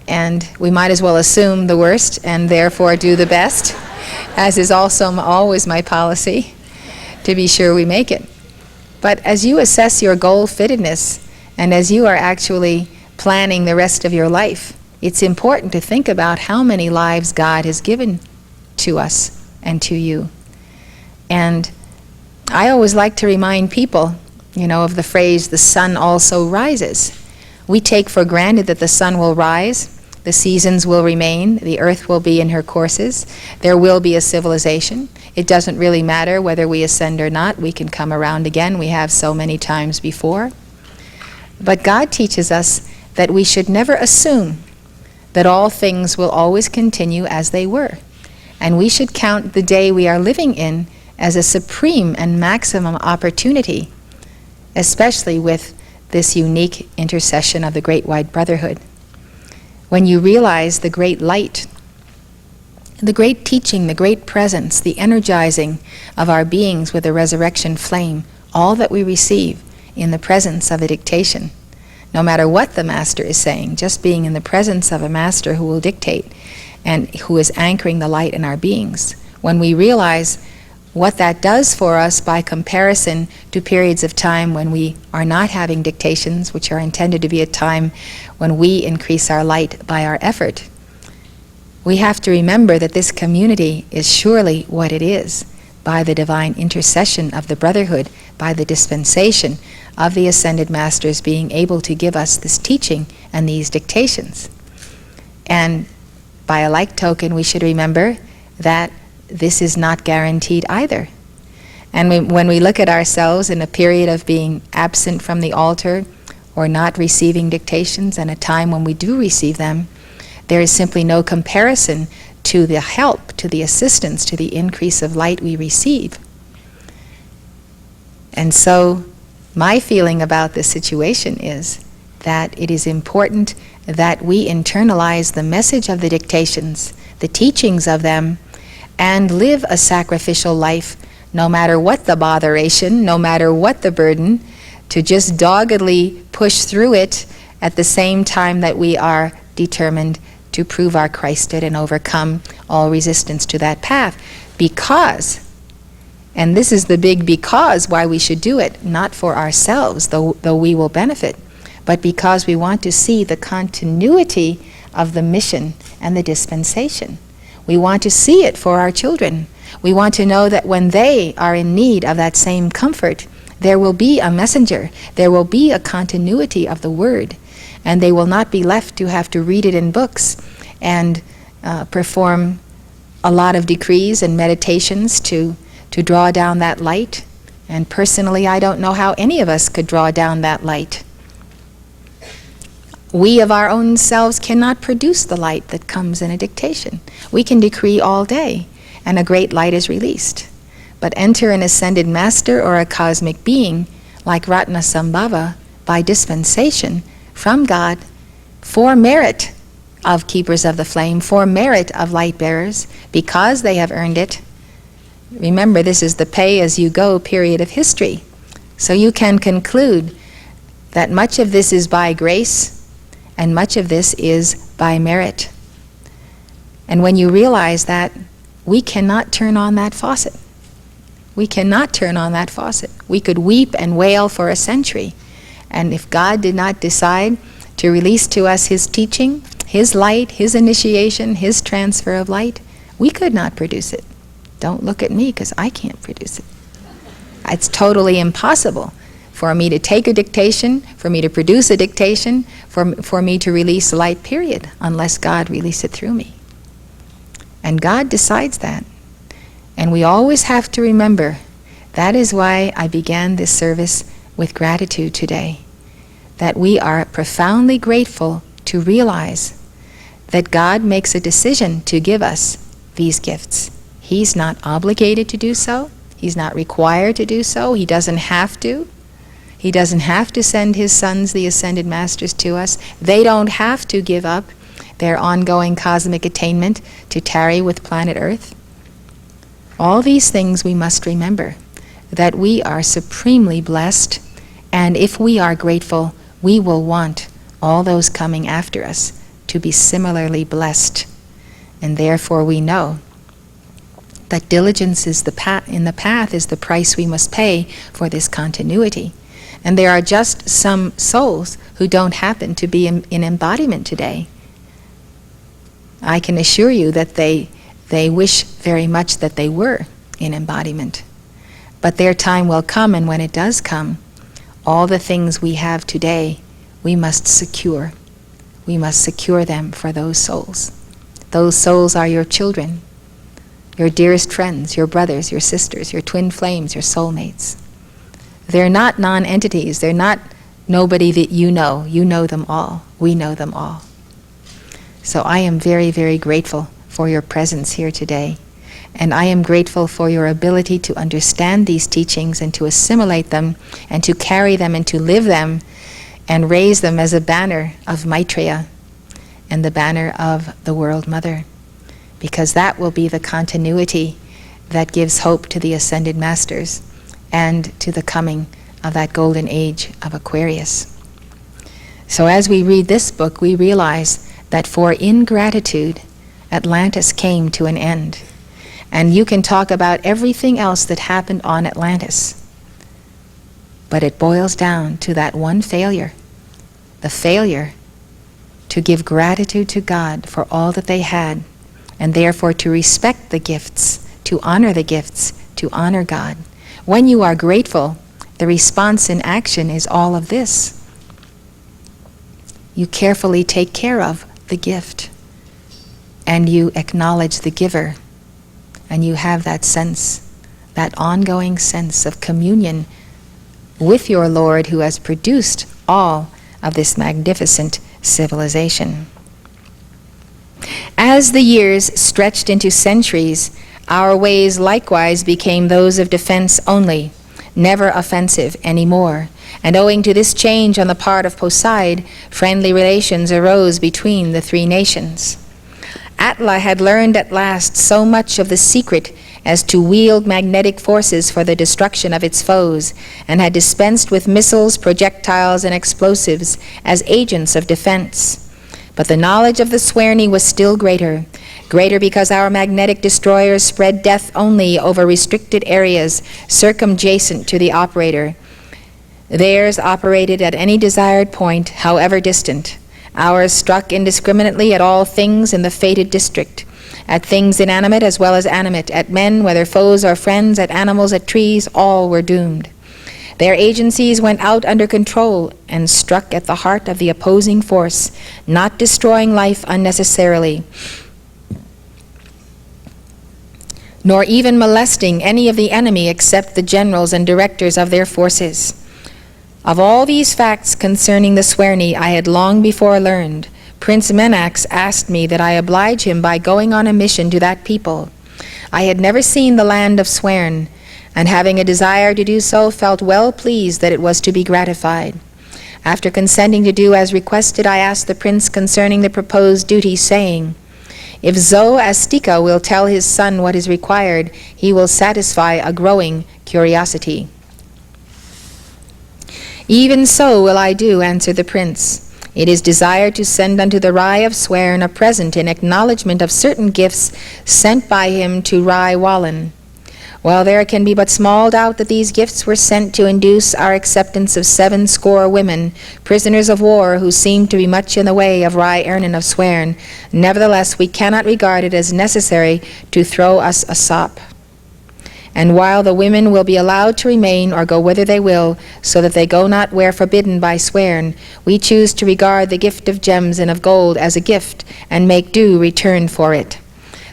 And we might as well assume the worst and therefore do the best, as is also always my policy, to be sure we make it. But as you assess your goal fittedness, and as you are actually planning the rest of your life, it's important to think about how many lives God has given to us and to you. And I always like to remind people, of the phrase, the sun also rises. We take for granted that the sun will rise, the seasons will remain, the earth will be in her courses, there will be a civilization. It doesn't really matter whether we ascend or not. We can come around again. We have so many times before. But God teaches us that we should never assume that all things will always continue as they were. And we should count the day we are living in as a supreme and maximum opportunity, especially with this unique intercession of the Great White Brotherhood. When you realize the great light, the great teaching, the great presence, the energizing of our beings with the resurrection flame, all that we receive in the presence of a dictation, no matter what the Master is saying, just being in the presence of a Master who will dictate and who is anchoring the light in our beings. When we realize what that does for us by comparison to periods of time when we are not having dictations, which are intended to be a time when we increase our light by our effort, we have to remember that this community is surely what it is by the divine intercession of the Brotherhood, by the dispensation of the Ascended Masters being able to give us this teaching and these dictations. And by a like token, we should remember that this is not guaranteed either. And when we look at ourselves in a period of being absent from the altar or not receiving dictations, and a time when we do receive them, there is simply no comparison to the help, to the assistance, to the increase of light we receive. And so my feeling about this situation is that it is important that we internalize the message of the dictations, the teachings of them, and live a sacrificial life, no matter what the botheration, no matter what the burden, to just doggedly push through it at the same time that we are determined to prove our Christhood and overcome all resistance to that path. Because, and this is the big because why we should do it, not for ourselves, though we will benefit, but because we want to see the continuity of the mission and the dispensation. We want to see it for our children. We want to know that when they are in need of that same comfort, there will be a messenger, there will be a continuity of the word, and they will not be left to have to read it in books and perform a lot of decrees and meditations to draw down that light. And personally, I don't know how any of us could draw down that light. We of our own selves cannot produce the light that comes in a dictation. We can decree all day, and a great light is released. But enter an ascended master or a cosmic being, like Ratnasambhava, by dispensation from God, for merit of keepers of the flame, for merit of light bearers, because they have earned it. Remember, this is the pay-as-you-go period of history. So you can conclude that much of this is by grace, and much of this is by merit. And when you realize that, we cannot turn on that faucet. We cannot turn on that faucet. We could weep and wail for a century. And if God did not decide to release to us His teaching, His light, His initiation, His transfer of light, we could not produce it. Don't look at me, because I can't produce it. It's totally impossible for me to take a dictation, for me to produce a dictation, for me to release light, period, unless God release it through me. And God decides that. And we always have to remember, that is why I began this service with gratitude today. that we are profoundly grateful to realize that God makes a decision to give us these gifts. He's not obligated to do so. He's not required to do so. He doesn't have to. He doesn't have to send his sons, the ascended masters, to us. They don't have to give up their ongoing cosmic attainment to tarry with planet Earth. All these things we must remember, that we are supremely blessed, and if we are grateful, we will want all those coming after us to be similarly blessed. And therefore we know that diligence is in the path is the price we must pay for this continuity. And there are just some souls who don't happen to be in embodiment today. I can assure you that they wish very much that they were in embodiment. But their time will come, and when it does come, all the things we have today, we must secure. We must secure them for those souls. Those souls are your children, your dearest friends, your brothers, your sisters, your twin flames, your soulmates. They're not non-entities. They're not nobody that you know. You know them all. We know them all. So I am very, very grateful for your presence here today. And I am grateful for your ability to understand these teachings and to assimilate them and to carry them and to live them and raise them as a banner of Maitreya and the banner of the World Mother. Because that will be the continuity that gives hope to the Ascended Masters and to the coming of that golden age of Aquarius. So as we read this book, we realize that for ingratitude, Atlantis came to an end. And you can talk about everything else that happened on Atlantis, but it boils down to that one failure, the failure to give gratitude to God for all that they had, and therefore to respect the gifts, to honor the gifts, to honor God. When you are grateful, the response in action is all of this. You carefully take care of the gift, and you acknowledge the giver, and you have that sense, that ongoing sense of communion with your Lord who has produced all of this magnificent civilization. As the years stretched into centuries, our ways likewise became those of defense only, never offensive anymore. And owing to this change on the part of Poseid, friendly relations arose between the three nations. Atla had learned at last so much of the secret as to wield magnetic forces for the destruction of its foes, and had dispensed with missiles, projectiles, and explosives as agents of defense. But the knowledge of the Suerni was still greater because our magnetic destroyers spread death only over restricted areas circumjacent to the operator. Theirs operated at any desired point, however distant. Ours struck indiscriminately at all things in the fated district, at things inanimate as well as animate, at men, whether foes or friends, at animals, at trees, all were doomed. Their agencies went out under control and struck at the heart of the opposing force, not destroying life unnecessarily, nor even molesting any of the enemy except the generals and directors of their forces. Of all these facts concerning the Suerni I had long before learned. Prince Menax asked me that I oblige him by going on a mission to that people. I had never seen the land of Suern, and having a desire to do so, felt well pleased that it was to be gratified. After consenting to do as requested, I asked the prince concerning the proposed duty, saying, "If Zoastika will tell his son what is required, he will satisfy a growing curiosity." "Even so will I do," answered the prince. "It is desired to send unto the Rai of Suern a present in acknowledgement of certain gifts sent by him to Rai Wallen. Well, there can be but small doubt that these gifts were sent to induce our acceptance of 70 women, prisoners of war, who seem to be much in the way of Rai Ernan of Suern. Nevertheless, we cannot regard it as necessary to throw us a sop. And while the women will be allowed to remain or go whither they will, so that they go not where forbidden by Suern, we choose to regard the gift of gems and of gold as a gift, and make due return for it.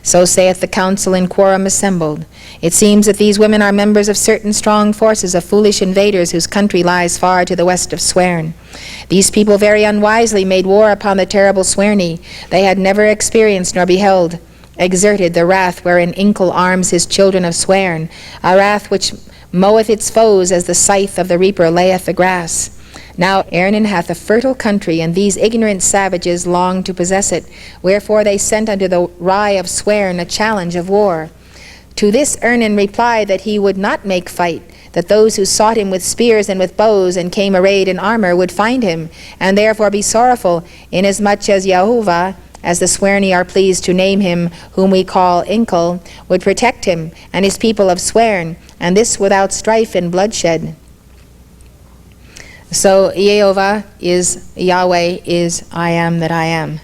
So saith the council in quorum assembled. It seems that these women are members of certain strong forces of foolish invaders whose country lies far to the west of Suern. These people very unwisely made war upon the terrible Suerni. They had never experienced nor beheld, exerted the wrath wherein Inkle arms his children of Suern, a wrath which moweth its foes as the scythe of the reaper layeth the grass. Now Ernan hath a fertile country, and these ignorant savages long to possess it. Wherefore they sent unto the Rye of Suern a challenge of war. To this Ernan replied that he would not make fight, that those who sought him with spears and with bows and came arrayed in armor would find him, and therefore be sorrowful, inasmuch as Jehovah, as the Suerni are pleased to name him, whom we call Inkle, would protect him and his people of Suern, and this without strife and bloodshed. So Yahweh is I am that I am.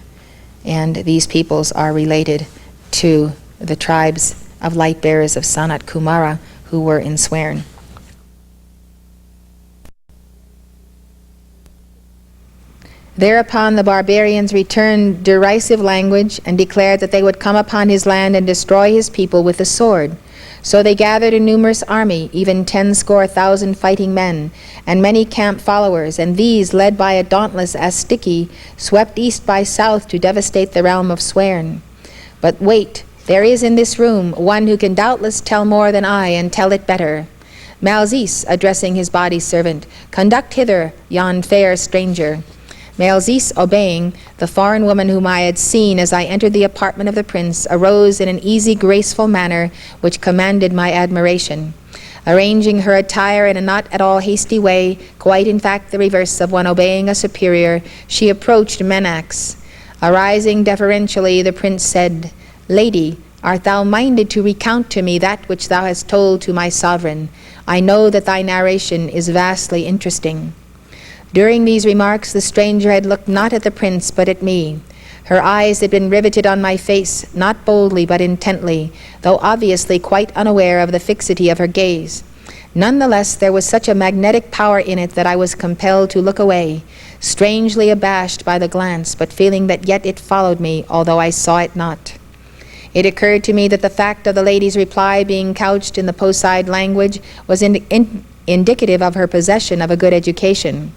And these peoples are related to the tribes of light bearers of Sanat Kumara who were in Suern. Thereupon the barbarians returned derisive language and declared that they would come upon his land and destroy his people with the sword. So they gathered a numerous army, even 10,000 fighting men, and many camp followers, and these, led by a dauntless Astiki, swept east by south to devastate the realm of Suern. But wait, there is in this room one who can doubtless tell more than I, and tell it better. Malzis, addressing his body servant, conduct hither yon fair stranger. Malzis, obeying, the foreign woman whom I had seen as I entered the apartment of the prince, arose in an easy, graceful manner which commanded my admiration. Arranging her attire in a not at all hasty way, quite in fact the reverse of one obeying a superior, she approached Menax. Arising deferentially, the prince said, Lady, art thou minded to recount to me that which thou hast told to my sovereign? I know that thy narration is vastly interesting. During these remarks, the stranger had looked not at the prince, but at me. Her eyes had been riveted on my face, not boldly, but intently, though obviously quite unaware of the fixity of her gaze. Nonetheless, there was such a magnetic power in it that I was compelled to look away, strangely abashed by the glance, but feeling that yet it followed me, although I saw it not. It occurred to me that the fact of the lady's reply being couched in the Poseid language was indicative of her possession of a good education.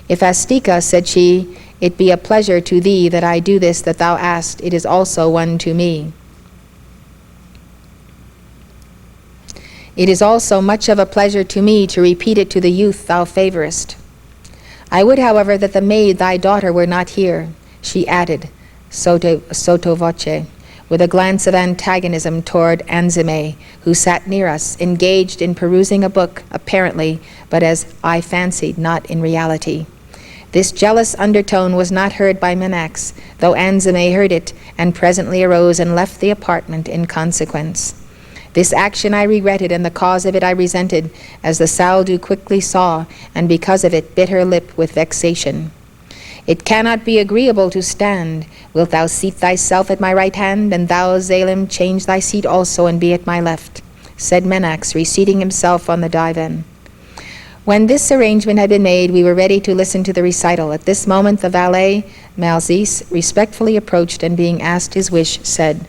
If Astika, said she, it be a pleasure to thee that I do this that thou asked, it is also one to me. It is also much of a pleasure to me to repeat it to the youth thou favorest. I would, however, that the maid thy daughter were not here, she added, sotto voce, with a glance of antagonism toward Anzime, who sat near us, engaged in perusing a book, apparently, but as I fancied, not in reality. This jealous undertone was not heard by Menax, though Anzime heard it, and presently arose and left the apartment in consequence. This action I regretted, and the cause of it I resented, as the Saldu quickly saw, and because of it bit her lip with vexation. It cannot be agreeable to stand. Wilt thou seat thyself at my right hand, and thou, Zalim, change thy seat also, and be at my left, said Menax, reseating himself on the divan. When this arrangement had been made, we were ready to listen to the recital. At this moment the valet, Malzis, respectfully approached, and being asked his wish, said,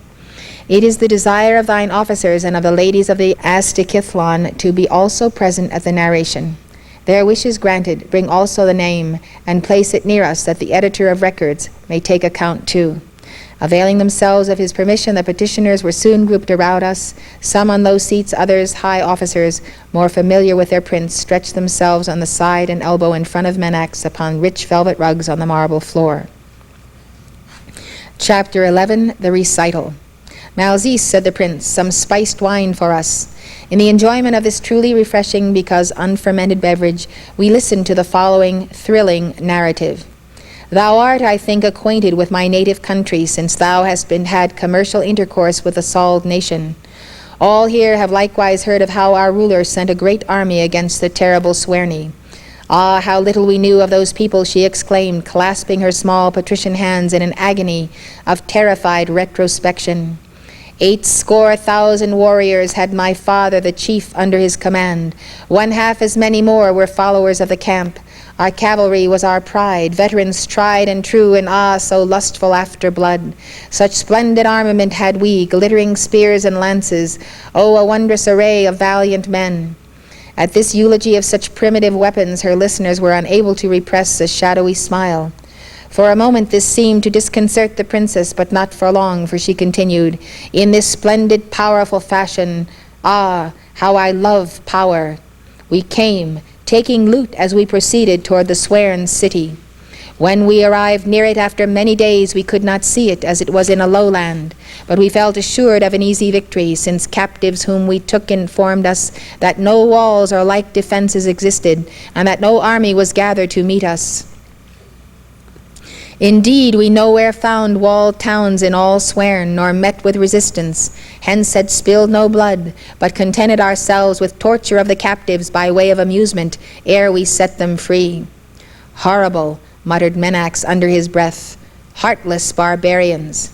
It is the desire of thine officers and of the ladies of the Astikithlon to be also present at the narration. Their wish is granted. Bring also the name, and place it near us, that the editor of records may take account too. Availing themselves of his permission, the petitioners were soon grouped around us, some on low seats, others high officers, more familiar with their prince, stretched themselves on the side and elbow in front of Menax upon rich velvet rugs on the marble floor. Chapter 11, the Recital. Malzis, said the prince, some spiced wine for us. In the enjoyment of this truly refreshing because unfermented beverage, we listen to the following thrilling narrative. Thou art, I think, acquainted with my native country, since thou hast had commercial intercourse with the Sald nation. All here have likewise heard of how our ruler sent a great army against the terrible Suerni. Ah, how little we knew of those people, she exclaimed, clasping her small patrician hands in an agony of terrified retrospection. 80,000 warriors had my father, the chief, under his command. 1/2 as many more were followers of the camp. Our cavalry was our pride, veterans tried and true, and so lustful after blood. Such splendid armament had we, glittering spears and lances, a wondrous array of valiant men. At this eulogy of such primitive weapons, her listeners were unable to repress a shadowy smile. For a moment this seemed to disconcert the princess, but not for long, for she continued, in this splendid, powerful fashion, how I love power. We came, taking loot as we proceeded toward the Suernis city. When we arrived near it after many days, we could not see it, as it was in a lowland, but we felt assured of an easy victory, since captives whom we took informed us that no walls or like defenses existed, and that no army was gathered to meet us. Indeed, we nowhere found walled towns in all Suern, nor met with resistance, hence had spilled no blood, but contented ourselves with torture of the captives by way of amusement, ere we set them free. Horrible, muttered Menax under his breath, heartless barbarians.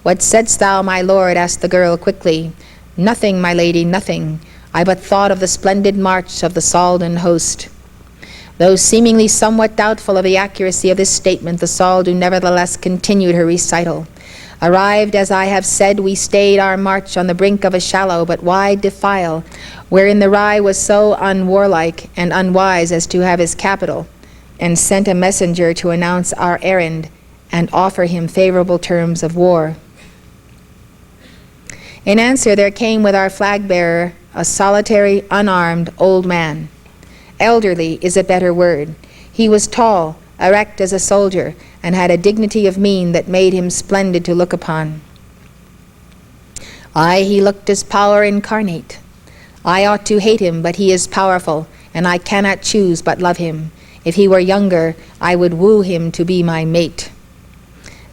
What saidst thou, my lord? Asked the girl quickly. Nothing, my lady, nothing. I but thought of the splendid march of the Saldan host. Though seemingly somewhat doubtful of the accuracy of this statement, the Saldu nevertheless continued her recital. Arrived, as I have said, we stayed our march on the brink of a shallow but wide defile, wherein the Rai was so unwarlike and unwise as to have his capital, and sent a messenger to announce our errand and offer him favorable terms of war. In answer, there came with our flag-bearer a solitary, unarmed old man. Elderly is a better word. He was tall, erect as a soldier, and had a dignity of mien that made him splendid to look upon. Aye, he looked as power incarnate. I ought to hate him, but he is powerful, and I cannot choose but love him. If he were younger, I would woo him to be my mate.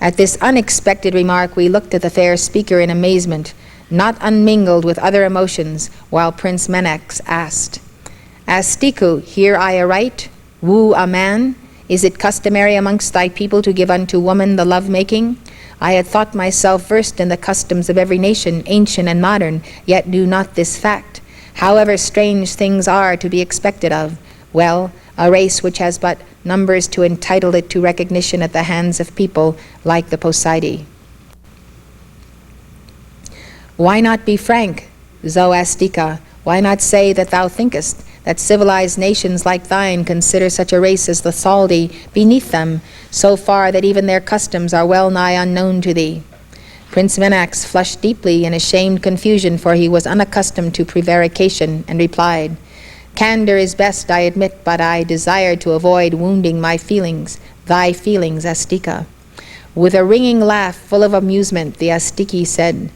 At this unexpected remark, we looked at the fair speaker in amazement, not unmingled with other emotions, while Prince Menax asked, Astiku, hear I aright? Woo a man? Is it customary amongst thy people to give unto woman the love-making? I had thought myself versed in the customs of every nation, ancient and modern, yet knew not this fact. However strange things are to be expected of, well, a race which has but numbers to entitle it to recognition at the hands of people like the Poseidon. Why not be frank, Zoastika? Why not say that thou thinkest that civilized nations like thine consider such a race as the Saldi beneath them, so far that even their customs are well nigh unknown to thee? Prince Menax flushed deeply in ashamed confusion, for he was unaccustomed to prevarication, and replied, Candor is best, I admit, but I desired to avoid wounding my feelings, thy feelings, Astika. With a ringing laugh full of amusement, the Astiki said,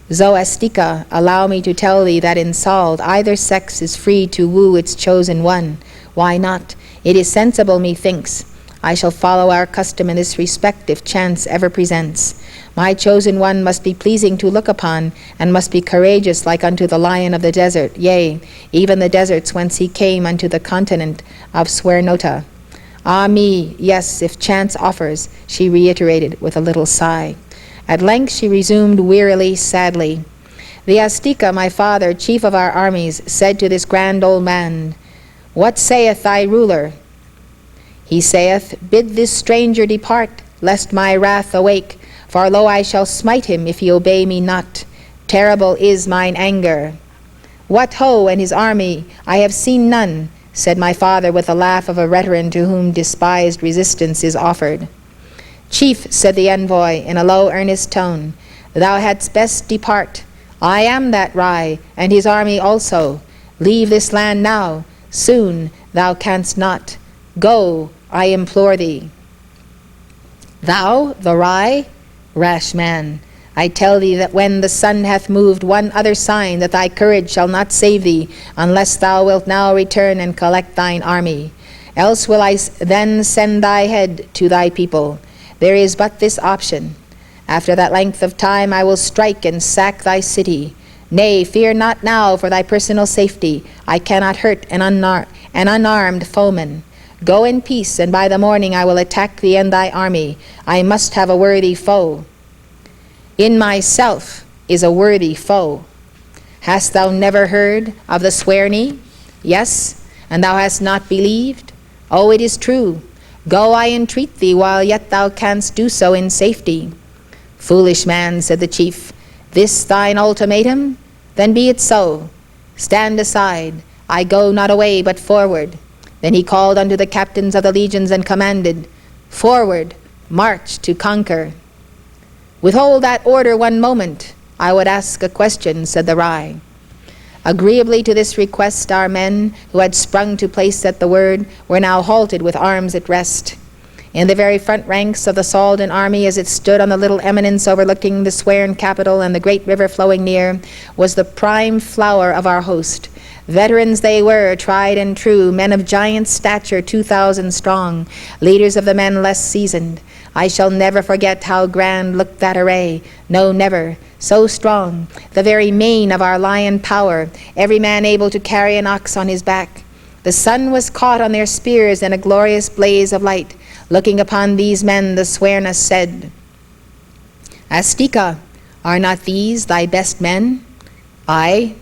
Zoastika, allow me to tell thee that in Sald either sex is free to woo its chosen one. Why not? It is sensible, methinks. I shall follow our custom in this respect if chance ever presents. My chosen one must be pleasing to look upon, and must be courageous like unto the lion of the desert, yea, even the deserts whence he came unto the continent of Suernota. Ah me, yes, if chance offers, she reiterated with a little sigh. At length she resumed wearily, sadly, The Astika, my father, chief of our armies, said to this grand old man, What saith thy ruler? He saith, Bid this stranger depart, lest my wrath awake, for lo, I shall smite him if he obey me not. Terrible is mine anger. What ho, and his army? I have seen none, said my father with the laugh of a veteran to whom despised resistance is offered. Chief, said the envoy in a low, earnest tone, thou hadst best depart. I am that Rai, and his army also. Leave this land now. Soon thou canst not. Go, I implore thee. Thou, the Rai? Rash man, I tell thee that when the sun hath moved one other sign, that thy courage shall not save thee, unless thou wilt now return and collect thine army. Else will I then send thy head to thy people. There is but this option. After that length of time I will strike and sack thy city. Nay, fear not now for thy personal safety. I cannot hurt an unarmed foeman. Go in peace, and by the morning I will attack thee and thy army. I must have a worthy foe. In myself is a worthy foe. Hast thou never heard of the Suernis? Yes, and thou hast not believed? Oh, it is true. Go, I entreat thee, while yet thou canst do so in safety. Foolish man, said the chief, this thine ultimatum? Then be it so. Stand aside. I go not away, but forward. Then he called unto the captains of the legions and commanded, Forward, march to conquer. Withhold that order one moment. I would ask a question, said the rye. Agreeably to this request, our men, who had sprung to place at the word, were now halted with arms at rest. In the very front ranks of the Saldin army, as it stood on the little eminence overlooking the Suern capital and the great river flowing near, was the prime flower of our host. Veterans they were, tried and true, men of giant stature, 2,000 strong, leaders of the men less seasoned. I shall never forget how grand looked that array. No, never. So strong, the very mane of our lion power, every man able to carry an ox on his back. The sun was caught on their spears in a glorious blaze of light. Looking upon these men, the Suernis said, Astika, are not these thy best men? Aye.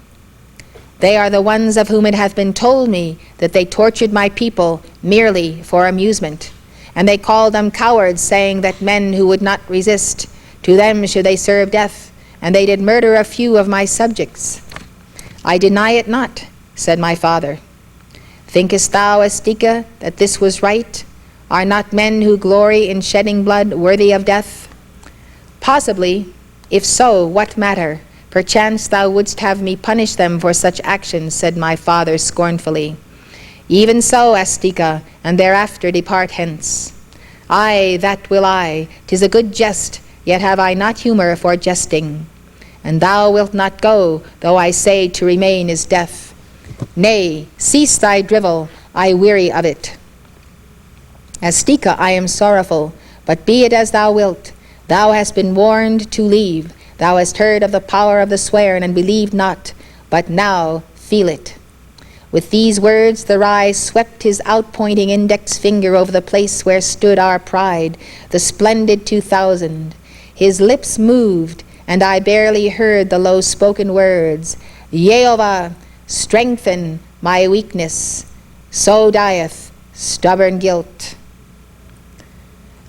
They are the ones of whom it hath been told me that they tortured my people merely for amusement. And they called them cowards, saying that men who would not resist, to them should they serve death, and they did murder a few of my subjects. I deny it not, said my father. Thinkest thou, Astika, that this was right? Are not men who glory in shedding blood worthy of death? Possibly. If so, what matter? Perchance thou wouldst have me punish them for such actions, said my father scornfully. Even so, Astika, and thereafter depart hence. Aye, that will I. 'Tis a good jest, yet have I not humor for jesting. And thou wilt not go, though I say to remain is death. Nay, cease thy drivel, I weary of it. Astika, I am sorrowful, but be it as thou wilt. Thou hast been warned to leave. Thou hast heard of the power of the Suern and believed not, but now feel it. With these words the rye swept his outpointing index finger over the place where stood our pride, the splendid 2,000. His lips moved, and I barely heard the low-spoken words, Jehovah, strengthen my weakness. So dieth stubborn guilt.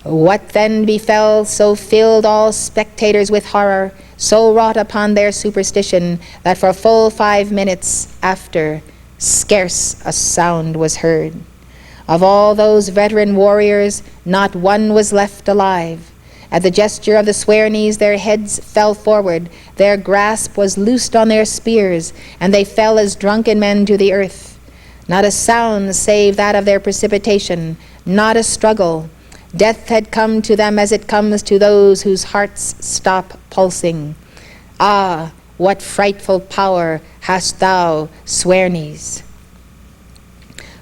What then befell so filled all spectators with horror, so wrought upon their superstition, that for full 5 minutes after, scarce a sound was heard. Of all those veteran warriors, not one was left alive. At the gesture of the Suernis, their heads fell forward, their grasp was loosed on their spears, and they fell as drunken men to the earth. Not a sound save that of their precipitation, not a struggle. Death had come to them as it comes to those whose hearts stop pulsing. Ah, what frightful power hast thou, Suernis!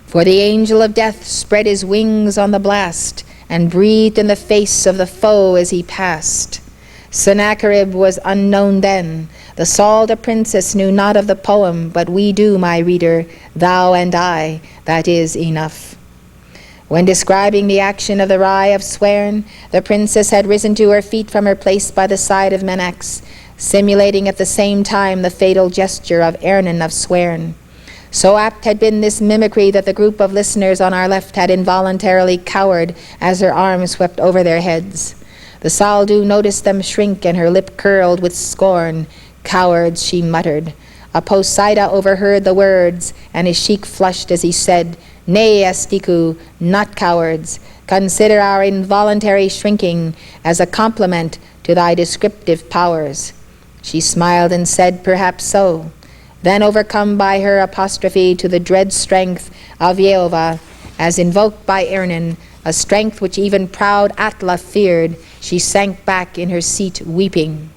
For the angel of death spread his wings on the blast, and breathed in the face of the foe as he passed. Sennacherib was unknown then. The Salda princess knew not of the poem, but we do, my reader, thou and I, that is enough. When describing the action of the rye of Suern, the princess had risen to her feet from her place by the side of Menax, simulating at the same time the fatal gesture of Ernan of Suern. So apt had been this mimicry that the group of listeners on our left had involuntarily cowered as her arms swept over their heads. The Saldu noticed them shrink, and her lip curled with scorn. Cowards, she muttered. A Poseida overheard the words, and his cheek flushed as he said, Nay, Astiku, not cowards. Consider our involuntary shrinking as a compliment to thy descriptive powers. She smiled and said, Perhaps so. Then, overcome by her apostrophe to the dread strength of Jehovah, as invoked by Ernan, a strength which even proud Atla feared, she sank back in her seat weeping.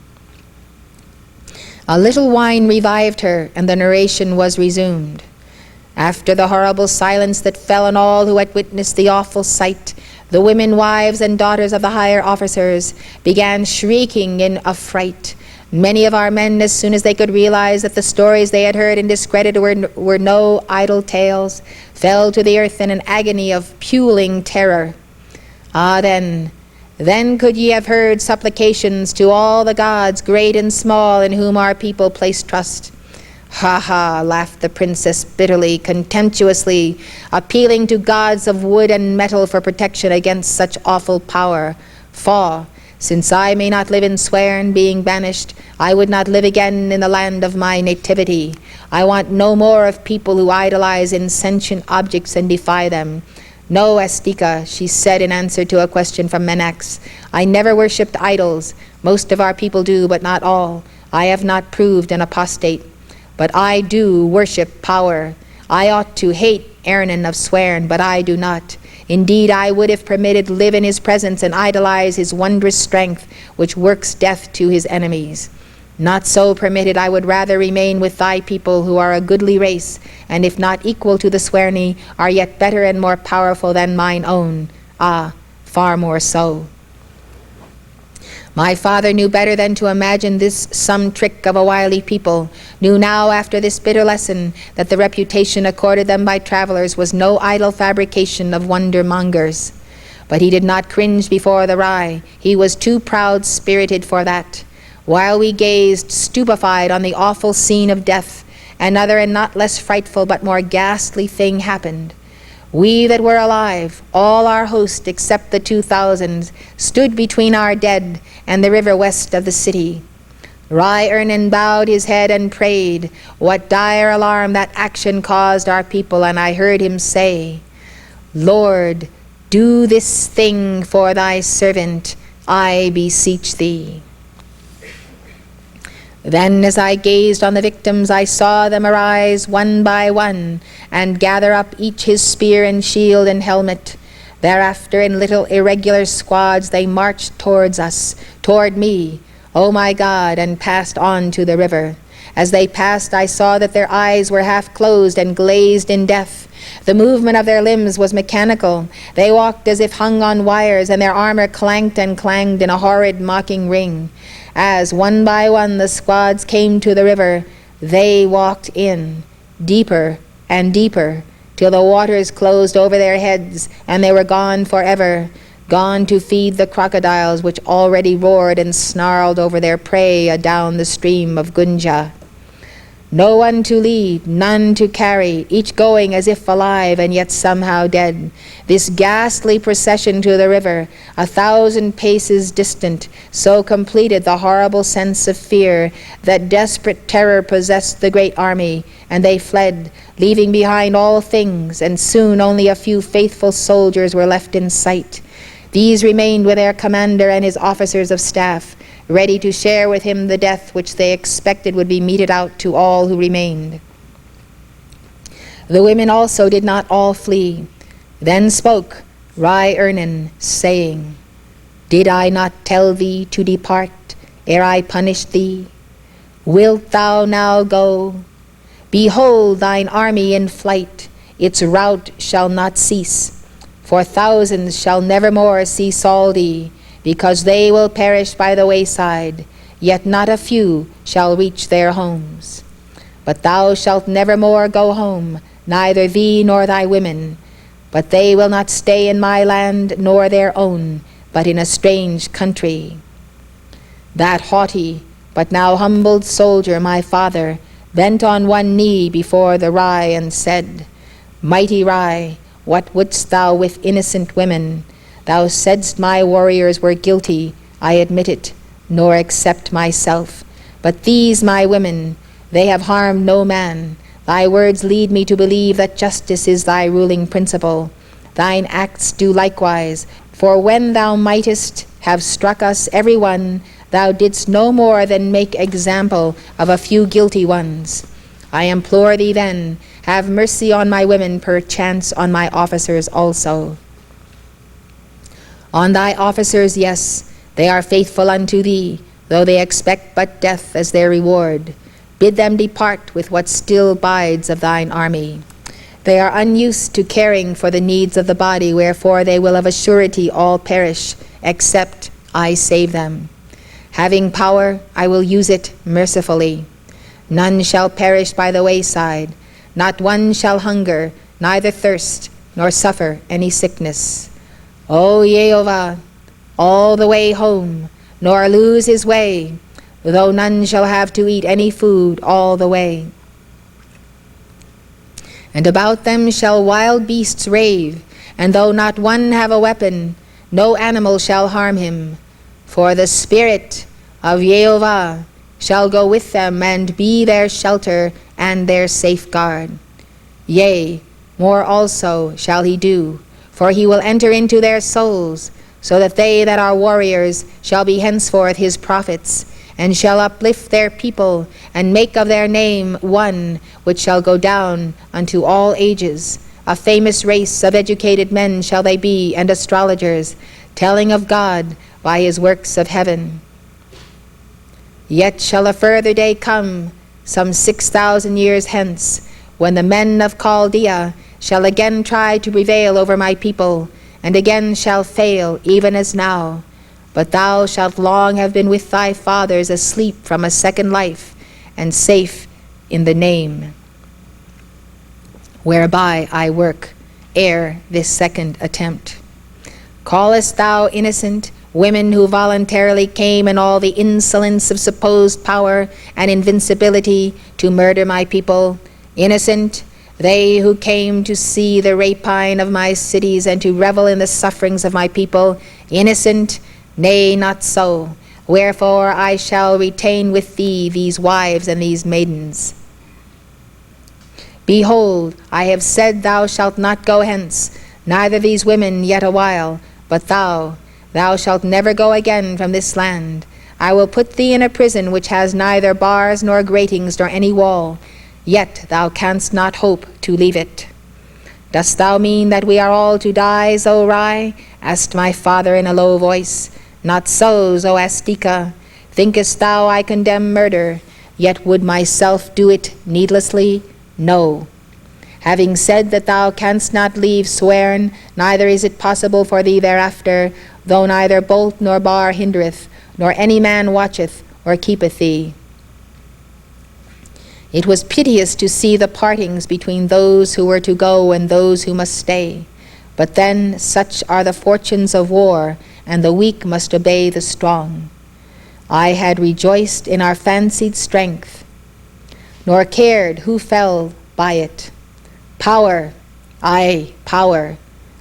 A little wine revived her, and the narration was resumed. After the horrible silence that fell on all who had witnessed the awful sight, the women, wives, and daughters of the higher officers began shrieking in affright. Many of our men, as soon as they could realize that the stories they had heard and discredited were no idle tales, fell to the earth in an agony of puling terror. Ah, then could ye have heard supplications to all the gods, great and small, in whom our people place trust. Ha ha, laughed the princess bitterly, contemptuously, appealing to gods of wood and metal for protection against such awful power. Faugh! Since I may not live in Suern, being banished, I would not live again in the land of my nativity. I want no more of people who idolize insentient objects and defy them. No, Astika, she said in answer to a question from Menax. I never worshipped idols. Most of our people do, but not all. I have not proved an apostate. But I do worship power. I ought to hate Ernan of Suern, but I do not. Indeed, I would, if permitted, live in his presence and idolize his wondrous strength, which works death to his enemies. Not so permitted, I would rather remain with thy people, who are a goodly race, and if not equal to the Suerni, are yet better and more powerful than mine own. Ah, far more so. My father knew better than to imagine this some trick of a wily people, knew now after this bitter lesson that the reputation accorded them by travelers was no idle fabrication of wonder-mongers. But he did not cringe before the Rai. He was too proud-spirited for that. While we gazed stupefied on the awful scene of death, another and not less frightful but more ghastly thing happened. We that were alive, all our host except the 2,000, stood between our dead and the river west of the city. Rai Ernan bowed his head and prayed. What dire alarm that action caused our people, and I heard him say, Lord, do this thing for thy servant, I beseech thee. Then as I gazed on the victims, I saw them arise one by one, and gather up each his spear and shield and helmet. Thereafter in little irregular squads they marched towards us, toward me, O my God, and passed on to the river. As they passed, I saw that their eyes were half closed and glazed in death. The movement of their limbs was mechanical. They walked as if hung on wires, and their armor clanked and clanged in a horrid mocking ring. As one by one the squads came to the river, they walked in, deeper and deeper, till the waters closed over their heads, and they were gone forever, gone to feed the crocodiles which already roared and snarled over their prey adown the stream of Gunja. No one to lead, none to carry, each going as if alive and yet somehow dead. This ghastly procession to the river, 1,000 paces distant, so completed the horrible sense of fear that desperate terror possessed the great army, and they fled, leaving behind all things, and soon only a few faithful soldiers were left in sight. These remained with their commander and his officers of staff, ready to share with him the death which they expected would be meted out to all who remained. The women also did not all flee. Then spoke Rai Ernan, saying, Did I not tell thee to depart ere I punished thee? Wilt thou now go? Behold thine army in flight, its rout shall not cease, for thousands shall nevermore see Saldi, because they will perish by the wayside, yet not a few shall reach their homes. But thou shalt nevermore go home, neither thee nor thy women, but they will not stay in my land nor their own, but in a strange country. That haughty, but now humbled soldier, my father, bent on one knee before the Rai and said, Mighty Rai, what wouldst thou with innocent women? Thou saidst my warriors were guilty, I admit it, nor accept myself. But these my women, they have harmed no man. Thy words lead me to believe that justice is thy ruling principle. Thine acts do likewise, for when thou mightest have struck us every one, thou didst no more than make example of a few guilty ones. I implore thee then, have mercy on my women, perchance on my officers also. On thy officers, yes, they are faithful unto thee, though they expect but death as their reward. Bid them depart with what still bides of thine army. They are unused to caring for the needs of the body, wherefore they will of a surety all perish, except I save them. Having power, I will use it mercifully. None shall perish by the wayside, not one shall hunger, neither thirst, nor suffer any sickness. O Jehovah, all the way home, nor lose his way, though none shall have to eat any food all the way. And about them shall wild beasts rave, and though not one have a weapon, no animal shall harm him. For the Spirit of Jehovah shall go with them, and be their shelter and their safeguard. Yea, more also shall he do, for he will enter into their souls, so that they that are warriors shall be henceforth his prophets, and shall uplift their people, and make of their name one which shall go down unto all ages. A famous race of educated men shall they be, and astrologers, telling of God by his works of heaven. Yet shall a further day come, some 6,000 years hence, when the men of Chaldea shall again try to prevail over my people, and again shall fail, even as now. But thou shalt long have been with thy fathers, asleep from a second life, and safe in the name whereby I work ere this second attempt. Callest thou innocent women who voluntarily came in all the insolence of supposed power and invincibility to murder my people? Innocent, they who came to see the rapine of my cities and to revel in the sufferings of my people? Innocent? Nay, not so. Wherefore I shall retain with thee these wives and these maidens. Behold, I have said thou shalt not go hence, neither these women yet a while, but thou shalt never go again from this land. I will put thee in a prison which has neither bars nor gratings nor any wall, yet thou canst not hope to leave it. Dost thou mean that we are all to die, Zorai? Asked my father in a low voice. Not so, Zoastika. Thinkest thou I condemn murder, yet would myself do it needlessly? No. Having said that thou canst not leave Suern, neither is it possible for thee thereafter, though neither bolt nor bar hindereth, nor any man watcheth or keepeth thee. It was piteous to see the partings between those who were to go and those who must stay. But then such are the fortunes of war, and the weak must obey the strong. I had rejoiced in our fancied strength, nor cared who fell by it. Power, aye, power.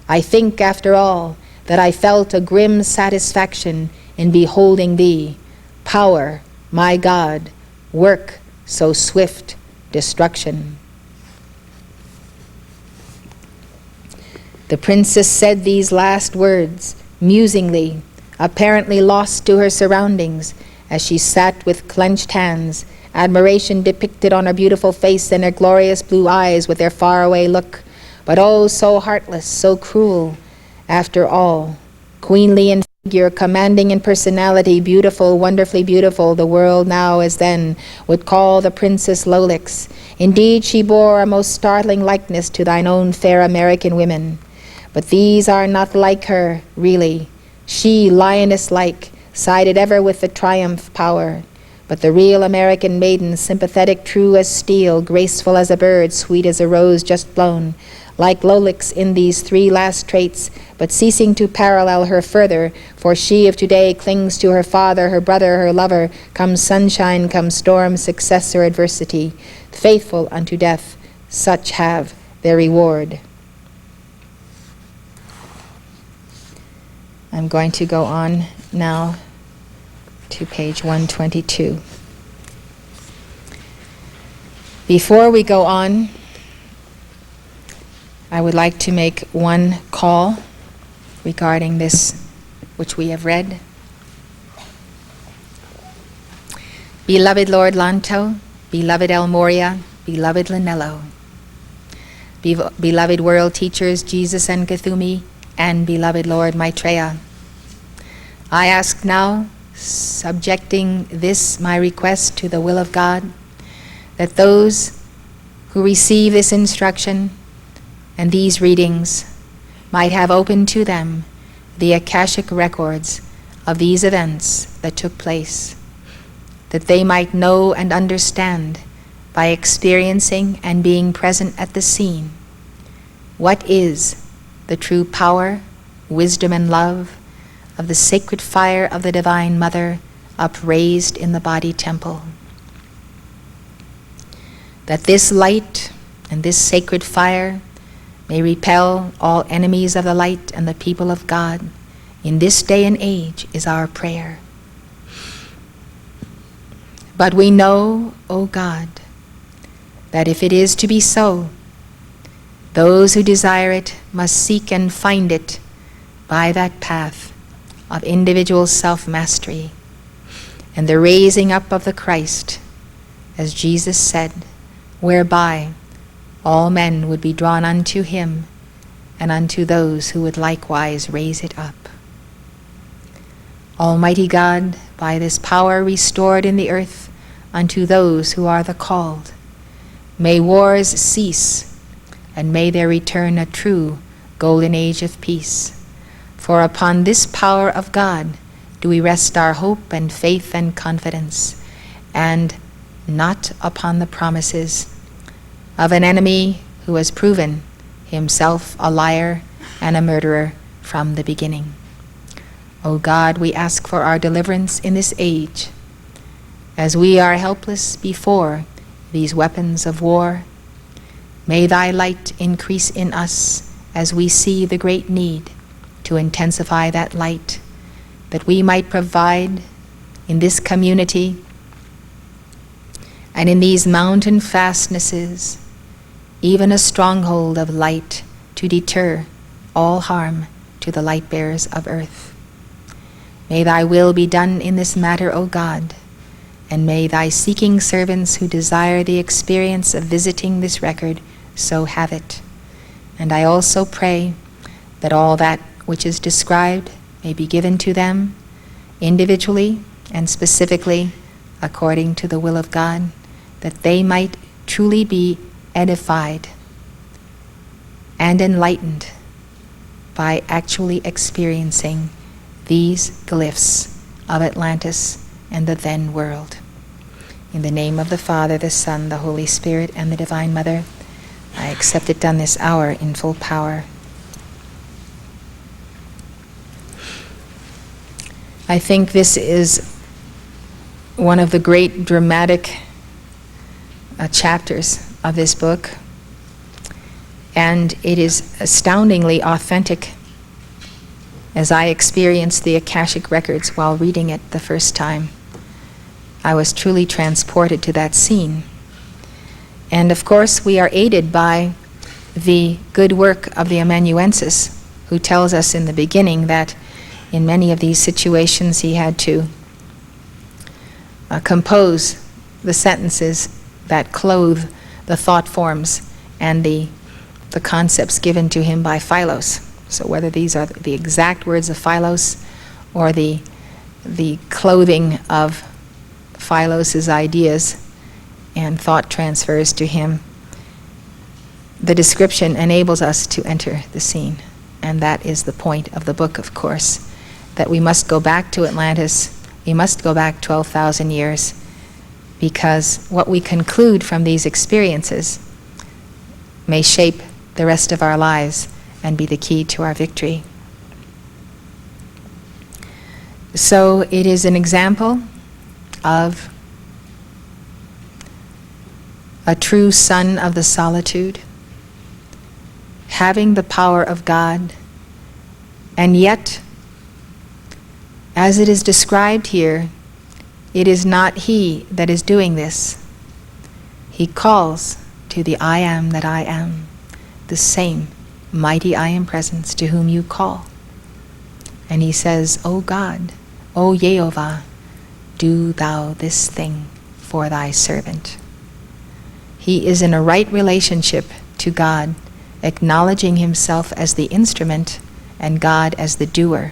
I think, after all, that I felt a grim satisfaction in beholding thee. Power, my God, work so swift destruction. The princess said these last words, musingly, apparently lost to her surroundings, as she sat with clenched hands, admiration depicted on her beautiful face and her glorious blue eyes with their faraway look, but oh, so heartless, so cruel, after all. Queenly in figure, commanding in personality, beautiful, wonderfully beautiful, the world now as then would call the Princess Lolix. Indeed, she bore a most startling likeness to thine own fair American women. But these are not like her, really. She, lioness-like, sided ever with the triumph power. But the real American maiden, sympathetic, true as steel, graceful as a bird, sweet as a rose just blown, like Lolix in these three last traits, but ceasing to parallel her further, for she of today clings to her father, her brother, her lover, come sunshine, come storm, success or adversity, faithful unto death, such have their reward. I'm going to go on now to page 122. Before we go on, I would like to make one call regarding this which we have read. Beloved Lord Lanto, beloved El Moria, beloved Linello, beloved world teachers Jesus and Cthulhu, and beloved Lord Maitreya, I ask now, subjecting this my request to the will of God, that those who receive this instruction and these readings might have open to them the Akashic records of these events that took place, that they might know and understand by experiencing and being present at the scene what is the true power, wisdom, and love of the sacred fire of the Divine Mother upraised in the body temple. That this light and this sacred fire may repel all enemies of the light and the people of God in this day and age is our prayer. But we know, O God, that if it is to be so, those who desire it must seek and find it by that path of individual self-mastery and the raising up of the Christ, as Jesus said, whereby all men would be drawn unto him and unto those who would likewise raise it up. Almighty God, by this power restored in the earth unto those who are the called, may wars cease, and may there return a true golden age of peace. For upon this power of God do we rest our hope and faith and confidence, and not upon the promises of an enemy who has proven himself a liar and a murderer from the beginning. O God, we ask for our deliverance in this age, as we are helpless before these weapons of war. May thy light increase in us as we see the great need to intensify that light, that we might provide in this community and in these mountain fastnesses even a stronghold of light to deter all harm to the light bearers of earth. May thy will be done in this matter, O God, and may thy seeking servants who desire the experience of visiting this record so have it. And I also pray that all that which is described may be given to them individually and specifically according to the will of God, that they might truly be edified and enlightened by actually experiencing these glyphs of Atlantis and the then world. In the name of the Father, the Son, the Holy Spirit, and the Divine Mother, I accept it done this hour in full power. I think this is one of the great dramatic chapters of this book, and it is astoundingly authentic. As I experienced the Akashic records while reading it the first time, I was truly transported to that scene. And of course, we are aided by the good work of the amanuensis, who tells us in the beginning that in many of these situations he had to compose the sentences that clothe the thought forms and the concepts given to him by Philos. So whether these are the exact words of Philos or the clothing of Philos's ideas and thought transfers to him, the description enables us to enter the scene. And that is the point of the book, of course, that we must go back to Atlantis. We must go back 12,000 years, because what we conclude from these experiences may shape the rest of our lives and be the key to our victory. So it is an example of a true son of the solitude, having the power of God, and yet, as it is described here, it is not he that is doing this. He calls to the I am that I am, the same mighty I am presence to whom you call. And he says, O God, O Jehovah, do thou this thing for thy servant. He is in a right relationship to God, acknowledging himself as the instrument and God as the doer.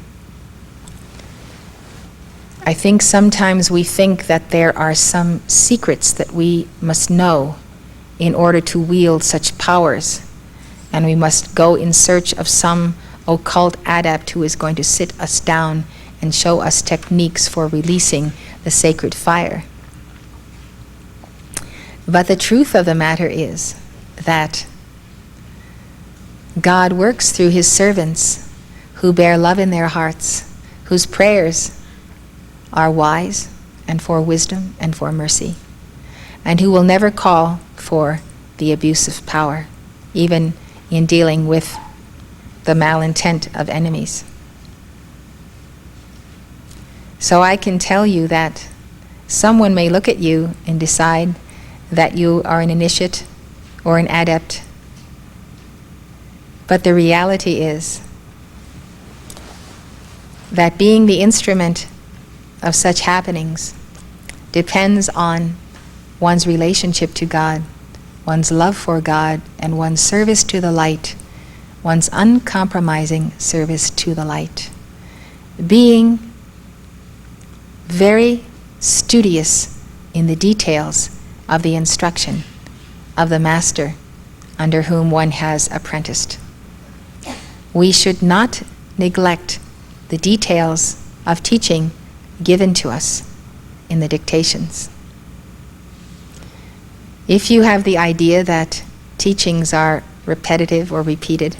I think sometimes we think that there are some secrets that we must know in order to wield such powers, and we must go in search of some occult adept who is going to sit us down and show us techniques for releasing the sacred fire. But the truth of the matter is that God works through his servants who bear love in their hearts, whose prayers are wise and for wisdom and for mercy, and who will never call for the abuse of power, even in dealing with the malintent of enemies. So I can tell you that someone may look at you and decide that you are an initiate or an adept. But the reality is that being the instrument of such happenings depends on one's relationship to God, one's love for God, and one's service to the light, one's uncompromising service to the light. Being very studious in the details of the instruction of the master under whom one has apprenticed. We should not neglect the details of teaching given to us in the dictations. If you have the idea that teachings are repetitive or repeated,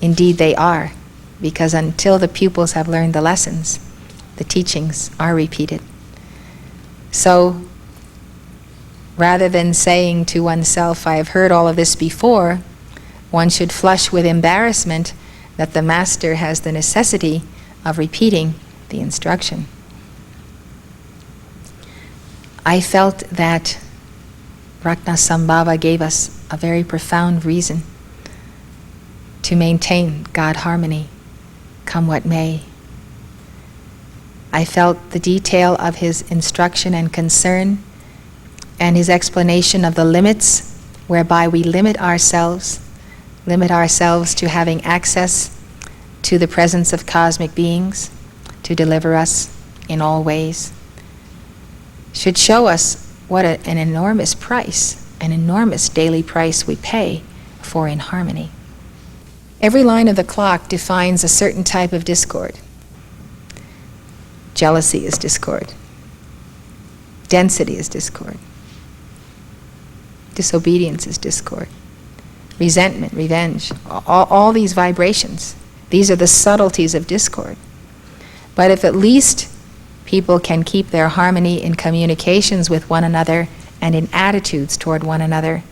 indeed they are, because until the pupils have learned the lessons, the teachings are repeated. So, rather than saying to oneself, I have heard all of this before, one should flush with embarrassment that the master has the necessity of repeating the instruction. I felt that Ratnasambhava gave us a very profound reason to maintain God harmony, come what may. I felt the detail of his instruction and concern and his explanation of the limits whereby we limit ourselves to having access to the presence of cosmic beings to deliver us in all ways, should show us what an enormous price, an enormous daily price we pay for inharmony. Every line of the clock defines a certain type of discord. Jealousy is discord. Density is discord. Disobedience is discord. Resentment, revenge, all these vibrations. These are the subtleties of discord. But if at least people can keep their harmony in communications with one another and in attitudes toward one another,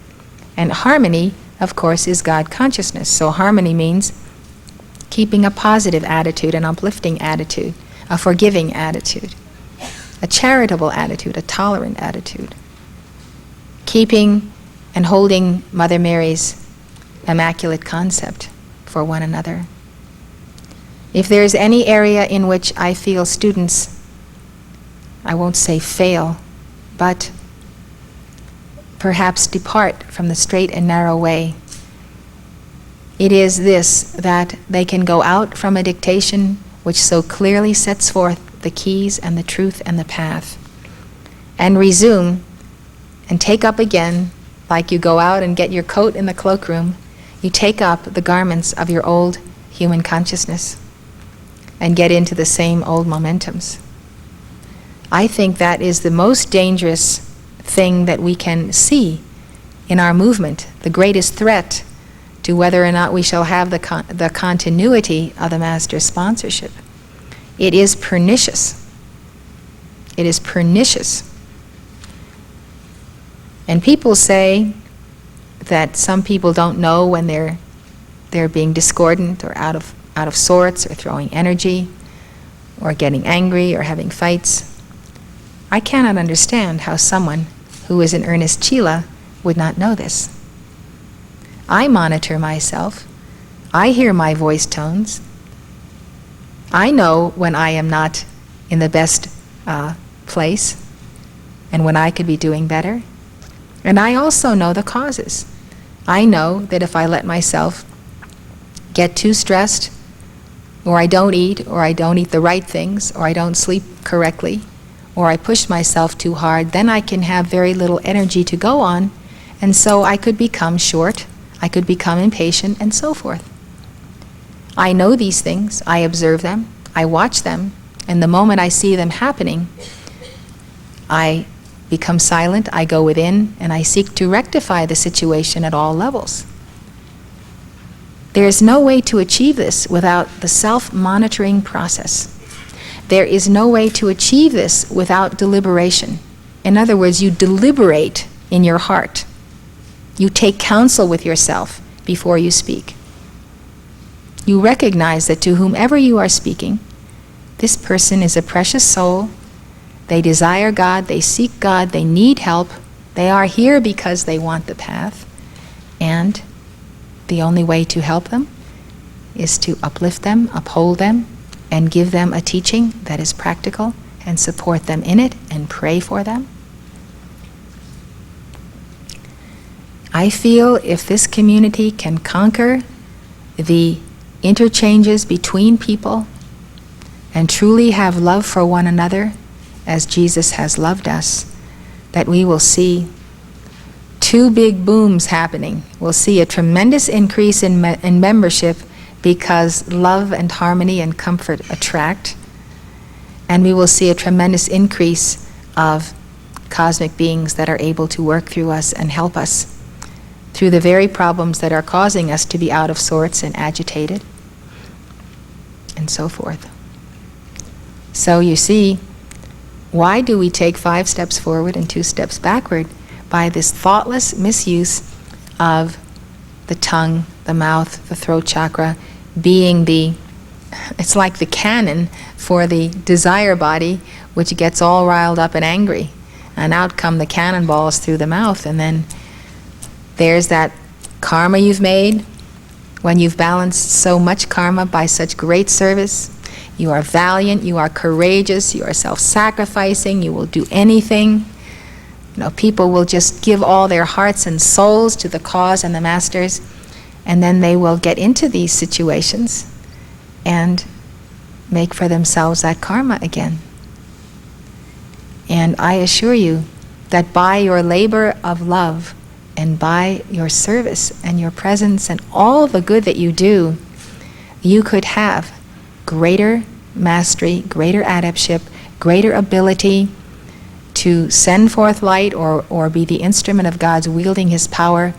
and harmony, of course, is God consciousness. So harmony means keeping a positive attitude, an uplifting attitude, a forgiving attitude, a charitable attitude, a tolerant attitude. Keeping and holding Mother Mary's immaculate concept for one another. If there's any area in which I feel students, I won't say fail, but perhaps depart from the straight and narrow way, it is this, that they can go out from a dictation which so clearly sets forth the keys and the truth and the path, and resume and take up again, like you go out and get your coat in the cloakroom, you take up the garments of your old human consciousness and get into the same old momentums. I think that is the most dangerous thing that we can see in our movement, the greatest threat to whether or not we shall have the continuity of the Master's sponsorship. It is pernicious. It is pernicious. And people say that some people don't know when they're being discordant or out of sorts or throwing energy or getting angry or having fights. I cannot understand how someone who is in earnest Chila would not know this. I monitor myself. I hear my voice tones. I know when I am not in the best place and when I could be doing better. And I also know the causes. I know that if I let myself get too stressed, or I don't eat the right things, or I don't sleep correctly, or I push myself too hard, then I can have very little energy to go on, and so I could become short, I could become impatient, and so forth. I know these things, I observe them, I watch them, and the moment I see them happening, I become silent, I go within, and I seek to rectify the situation at all levels. There is no way to achieve this without the self-monitoring process. There is no way to achieve this without deliberation. In other words, you deliberate in your heart. You take counsel with yourself before you speak. You recognize that to whomever you are speaking, this person is a precious soul. They desire God, they seek God, they need help. They are here because they want the path. And the only way to help them is to uplift them, uphold them, and give them a teaching that is practical, and support them in it, and pray for them. I feel if this community can conquer the interchanges between people and truly have love for one another as Jesus has loved us, that we will see two big booms happening. We'll see a tremendous increase in membership because love and harmony and comfort attract, and we will see a tremendous increase of cosmic beings that are able to work through us and help us through the very problems that are causing us to be out of sorts and agitated, and so forth. So you see, why do we take 5 steps forward and 2 steps backward? By this thoughtless misuse of the tongue, the mouth, the throat chakra, being it's like the cannon for the desire body, which gets all riled up and angry. And out come the cannonballs through the mouth, and then there's that karma you've made when you've balanced so much karma by such great service. You are valiant, you are courageous, you are self-sacrificing, you will do anything. People will just give all their hearts and souls to the cause and the masters, and then they will get into these situations and make for themselves that karma again. And I assure you that by your labor of love and by your service and your presence and all the good that you do, you could have greater mastery, greater adeptship, greater ability to send forth light or be the instrument of God's wielding his power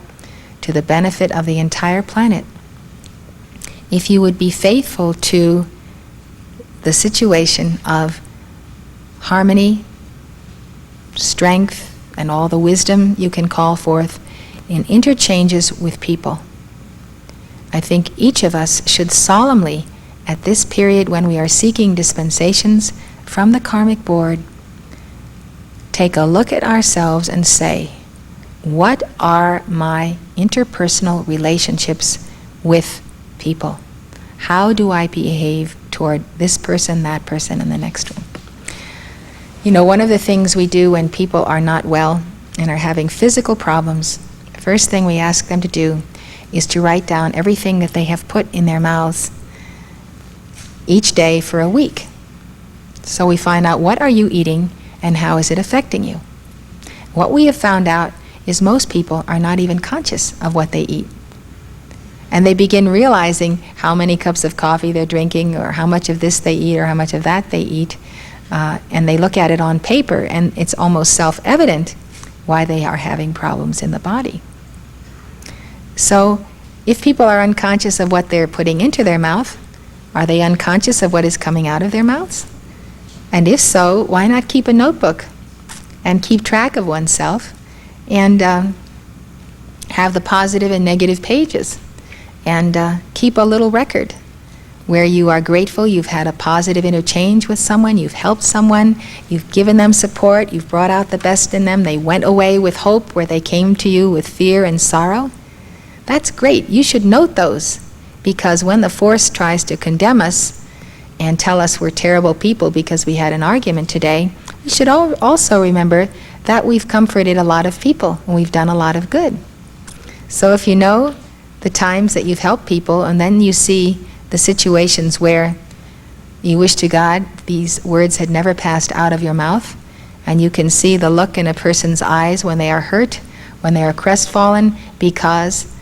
to the benefit of the entire planet. If you would be faithful to the situation of harmony, strength, and all the wisdom you can call forth in interchanges with people. I think each of us should solemnly, at this period when we are seeking dispensations from the karmic board, take a look at ourselves and say, what are my interpersonal relationships with people? How do I behave toward this person, that person, and the next one? One of the things we do when people are not well and are having physical problems, the first thing we ask them to do is to write down everything that they have put in their mouths each day for a week. So we find out, what are you eating and how is it affecting you? What we have found out is most people are not even conscious of what they eat. And they begin realizing how many cups of coffee they're drinking, or how much of this they eat, or how much of that they eat. And they look at it on paper, and it's almost self-evident why they are having problems in the body. So if people are unconscious of what they're putting into their mouth, are they unconscious of what is coming out of their mouths? And if so, why not keep a notebook and keep track of oneself and have the positive and negative pages, and keep a little record where you are grateful you've had a positive interchange with someone, you've helped someone, you've given them support, you've brought out the best in them, they went away with hope where they came to you with fear and sorrow. That's great. You should note those, because when the force tries to condemn us and tell us we're terrible people because we had an argument today, we should also remember that we've comforted a lot of people and we've done a lot of good. So if you know the times that you've helped people, and then you see the situations where you wish to God these words had never passed out of your mouth, and you can see the look in a person's eyes when they are hurt, when they are crestfallen because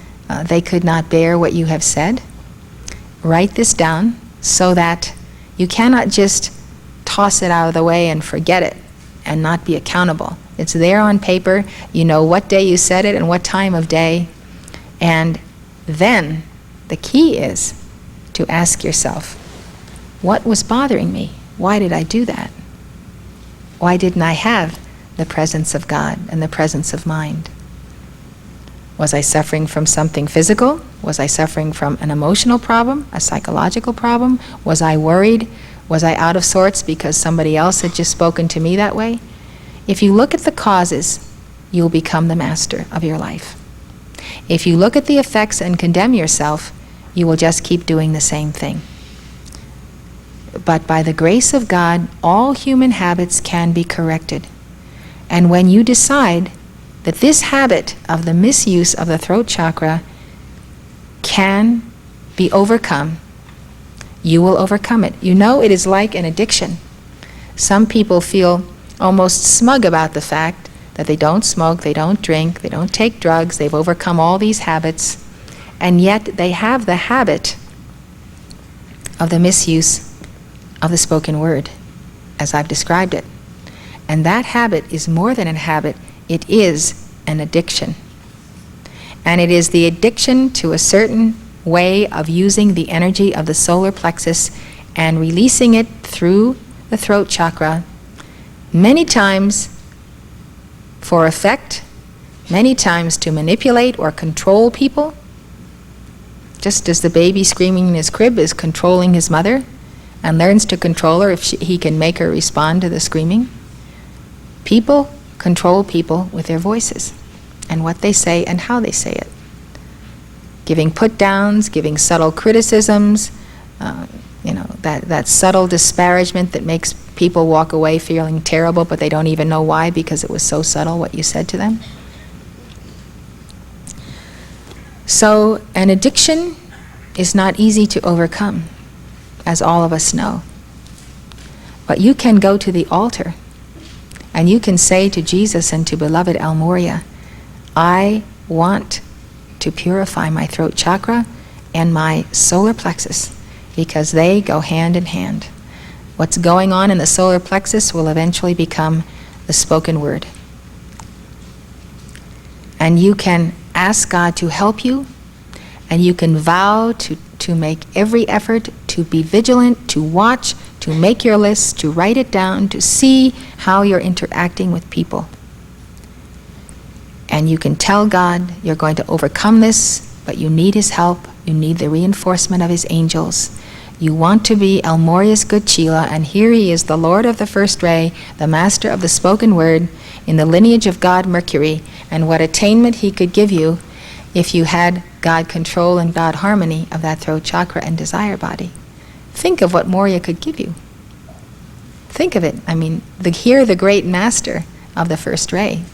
they could not bear what you have said, write this down so that you cannot just toss it out of the way and forget it and not be accountable. It's there on paper. You know what day you said it and what time of day. And then the key is to ask yourself, what was bothering me? Why did I do that? Why didn't I have the presence of God and the presence of mind? Was I suffering from something physical? Was I suffering from an emotional problem, a psychological problem? Was I worried? Was I out of sorts because somebody else had just spoken to me that way? If you look at the causes, you'll become the master of your life. If you look at the effects and condemn yourself, you will just keep doing the same thing. But by the grace of God, all human habits can be corrected. And when you decide that this habit of the misuse of the throat chakra can be overcome, you will overcome it. You know, it is like an addiction. Some people feel almost smug about the fact that they don't smoke, they don't drink, they don't take drugs, they've overcome all these habits, and yet they have the habit of the misuse of the spoken word, as I've described it. And that habit is more than a habit, it is an addiction. And it is the addiction to a certain way of using the energy of the solar plexus and releasing it through the throat chakra, many times for effect, many times to manipulate or control people, just as the baby screaming in his crib is controlling his mother and learns to control her if he can make her respond to the screaming. People control people with their voices and what they say and how they say it. Giving put-downs, giving subtle criticisms, that subtle disparagement that makes people walk away feeling terrible, but they don't even know why because it was so subtle what you said to them. So an addiction is not easy to overcome, as all of us know. But you can go to the altar and you can say to Jesus and to beloved El Moria, I want to purify my throat chakra and my solar plexus because they go hand in hand. What's going on in the solar plexus will eventually become the spoken word. And you can ask God to help you, and you can vow to make every effort to be vigilant, to watch, to make your list, to write it down, to see how you're interacting with people. And you can tell God you're going to overcome this, but you need His help, you need the reinforcement of His angels. You want to be El Moria's good Chela, and here he is, the Lord of the first ray, the master of the spoken word, in the lineage of God Mercury, and what attainment he could give you if you had God control and God harmony of that throat chakra and desire body. Think of what Moria could give you. Think of it. I mean, here the great master of the first ray.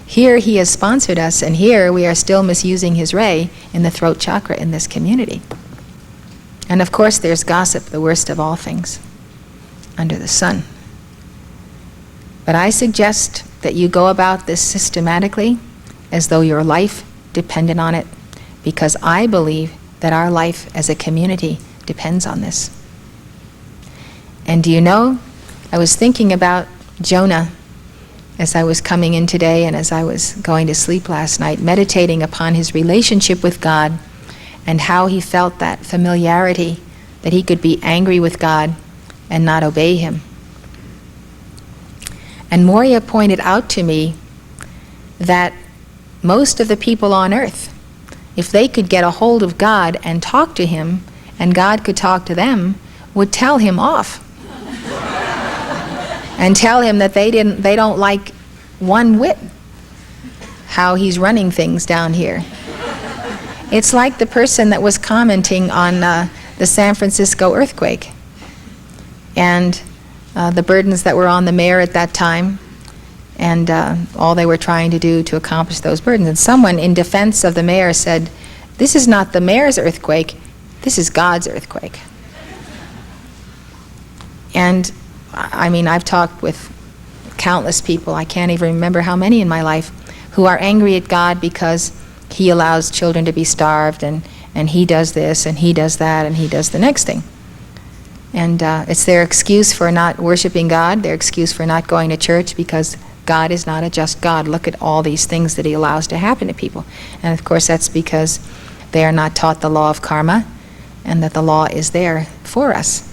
Here he has sponsored us, and here we are still misusing his ray in the throat chakra in this community. And of course there's gossip, the worst of all things under the sun. But I suggest that you go about this systematically as though your life depended on it, because I believe that our life as a community depends on this. And do you know, I was thinking about Jonah as I was coming in today and as I was going to sleep last night, meditating upon his relationship with God and how he felt that familiarity, that he could be angry with God and not obey him. And Moria pointed out to me that most of the people on earth, if they could get a hold of God and talk to him, and God could talk to them, would tell him off. And tell him that they don't like one whit how he's running things down here. It's like the person that was commenting on the San Francisco earthquake and the burdens that were on the mayor at that time, and all they were trying to do to accomplish those burdens. And someone in defense of the mayor said, this is not the mayor's earthquake, this is God's earthquake. And I mean, I've talked with countless people, I can't even remember how many in my life, who are angry at God because he allows children to be starved, and he does this, and he does that, and he does the next thing. And it's their excuse for not worshiping God, their excuse for not going to church, because God is not a just God. Look at all these things that he allows to happen to people. And of course that's because they are not taught the law of karma, and that the law is there for us.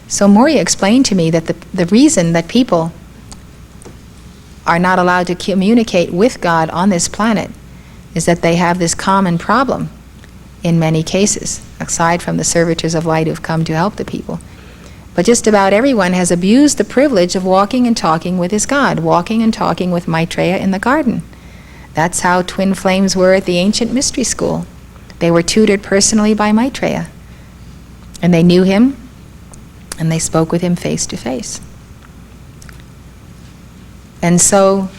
So Moria explained to me that the reason that people are not allowed to communicate with God on this planet is that they have this common problem in many cases, aside from the servitors of light who've come to help the people. But just about everyone has abused the privilege of walking and talking with his God, walking and talking with Maitreya in the garden. That's how twin flames were at the ancient mystery school. They were tutored personally by Maitreya. And they knew him, and they spoke with him face to face. And so,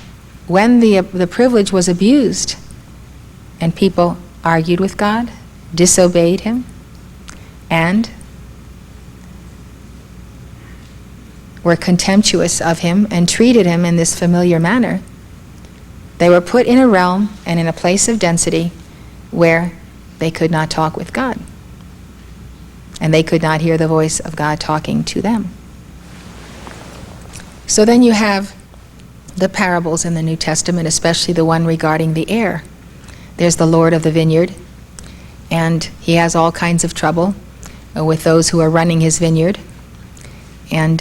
when the privilege was abused, and people argued with God, disobeyed him, and were contemptuous of him and treated him in this familiar manner, they were put in a realm and in a place of density where they could not talk with God. And they could not hear the voice of God talking to them. So then you have the parables in the New Testament, especially the one regarding the heir. There's the Lord of the vineyard, and he has all kinds of trouble with those who are running his vineyard. And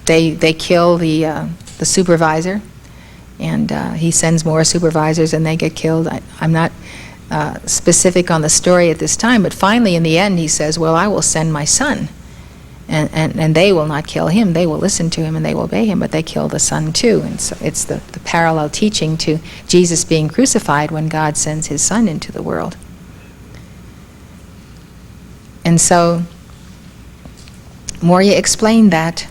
they kill the supervisor, and he sends more supervisors and they get killed. I'm not specific on the story at this time, but finally in the end he says, well, I will send my son, and they will not kill him. They will listen to him and they will obey him, but they kill the son too. And so it's the parallel teaching to Jesus being crucified when God sends his son into the world. And so Moria explained that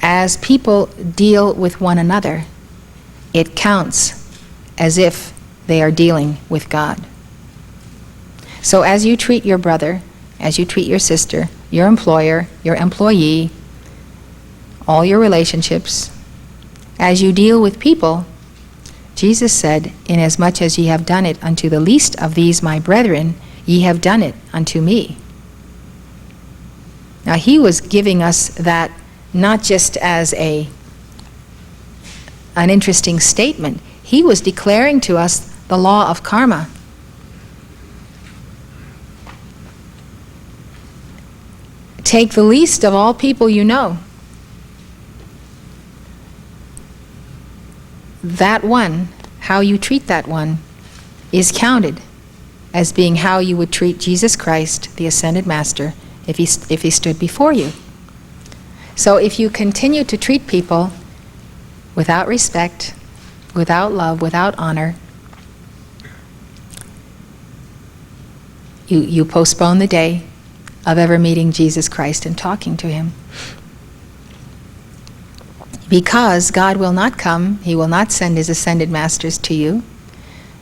as people deal with one another, it counts as if they are dealing with God. So as you treat your brother, as you treat your sister, your employer, your employee, all your relationships, as you deal with people, Jesus said, inasmuch as ye have done it unto the least of these my brethren, ye have done it unto me. Now he was giving us that not just as an interesting statement. He was declaring to us the law of karma. Take the least of all people you know. That one, how you treat that one, is counted as being how you would treat Jesus Christ, the Ascended Master, if he stood before you. So if you continue to treat people without respect, without love, without honor, you postpone the day of ever meeting Jesus Christ and talking to him. Because God will not come, he will not send his ascended masters to you,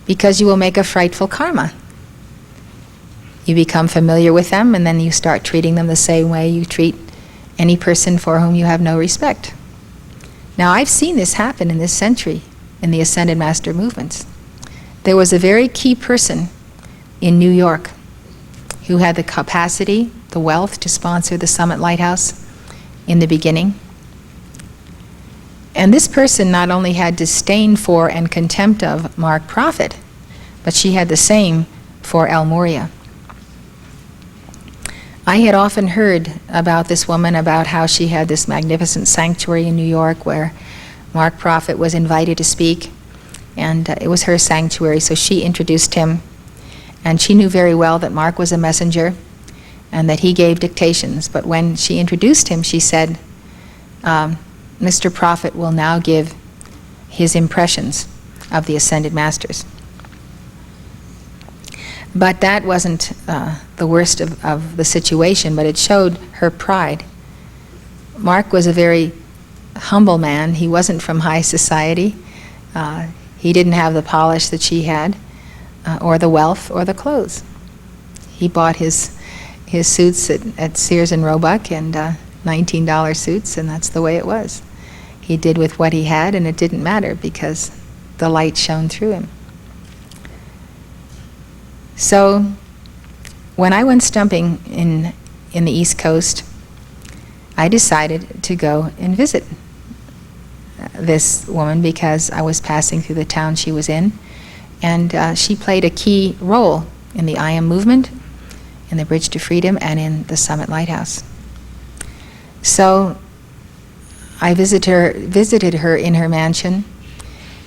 because you will make a frightful karma. You become familiar with them, and then you start treating them the same way you treat any person for whom you have no respect. Now, I've seen this happen in this century in the Ascended Master movements. There was a very key person in New York who had the capacity, the wealth to sponsor the Summit Lighthouse in the beginning. And this person not only had disdain for and contempt of Mark Prophet, but she had the same for El Moria. I had often heard about this woman, about how she had this magnificent sanctuary in New York where Mark Prophet was invited to speak, and it was her sanctuary, so she introduced him. And she knew very well that Mark was a messenger and that he gave dictations. But when she introduced him, she said, Mr. Prophet will now give his impressions of the Ascended Masters. But that wasn't the worst of the situation, but it showed her pride. Mark was a very humble man. He wasn't from high society. He didn't have the polish that she had, or the wealth, or the clothes. He bought his suits at Sears and Roebuck, and $19 suits, and that's the way it was. He did with what he had, and it didn't matter because the light shone through him. So when I went stumping in the East Coast, I decided to go and visit this woman because I was passing through the town she was in, and she played a key role in the I Am movement, in the Bridge to Freedom, and in the Summit Lighthouse. So I visited her in her mansion,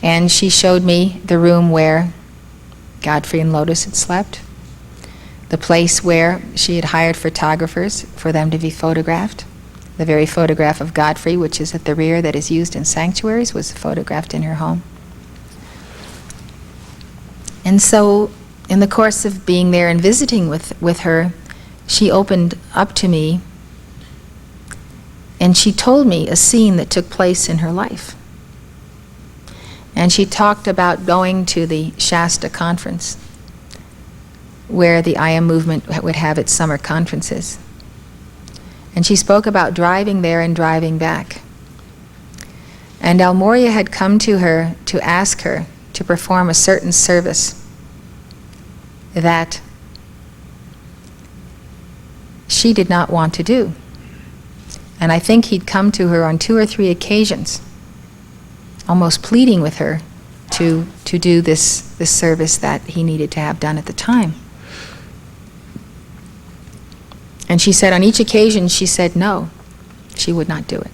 and she showed me the room where Godfrey and Lotus had slept, the place where she had hired photographers for them to be photographed. The very photograph of Godfrey, which is at the rear that is used in sanctuaries, was photographed in her home. And so, in the course of being there and visiting with her, she opened up to me, and she told me a scene that took place in her life. And she talked about going to the Shasta conference, where the I Am movement would have its summer conferences. And she spoke about driving there and driving back. And El Morya had come to her to ask her to perform a certain service that she did not want to do. And I think he'd come to her on 2 or 3 occasions, almost pleading with her to do this service that he needed to have done at the time. And she said on each occasion, she said no, she would not do it.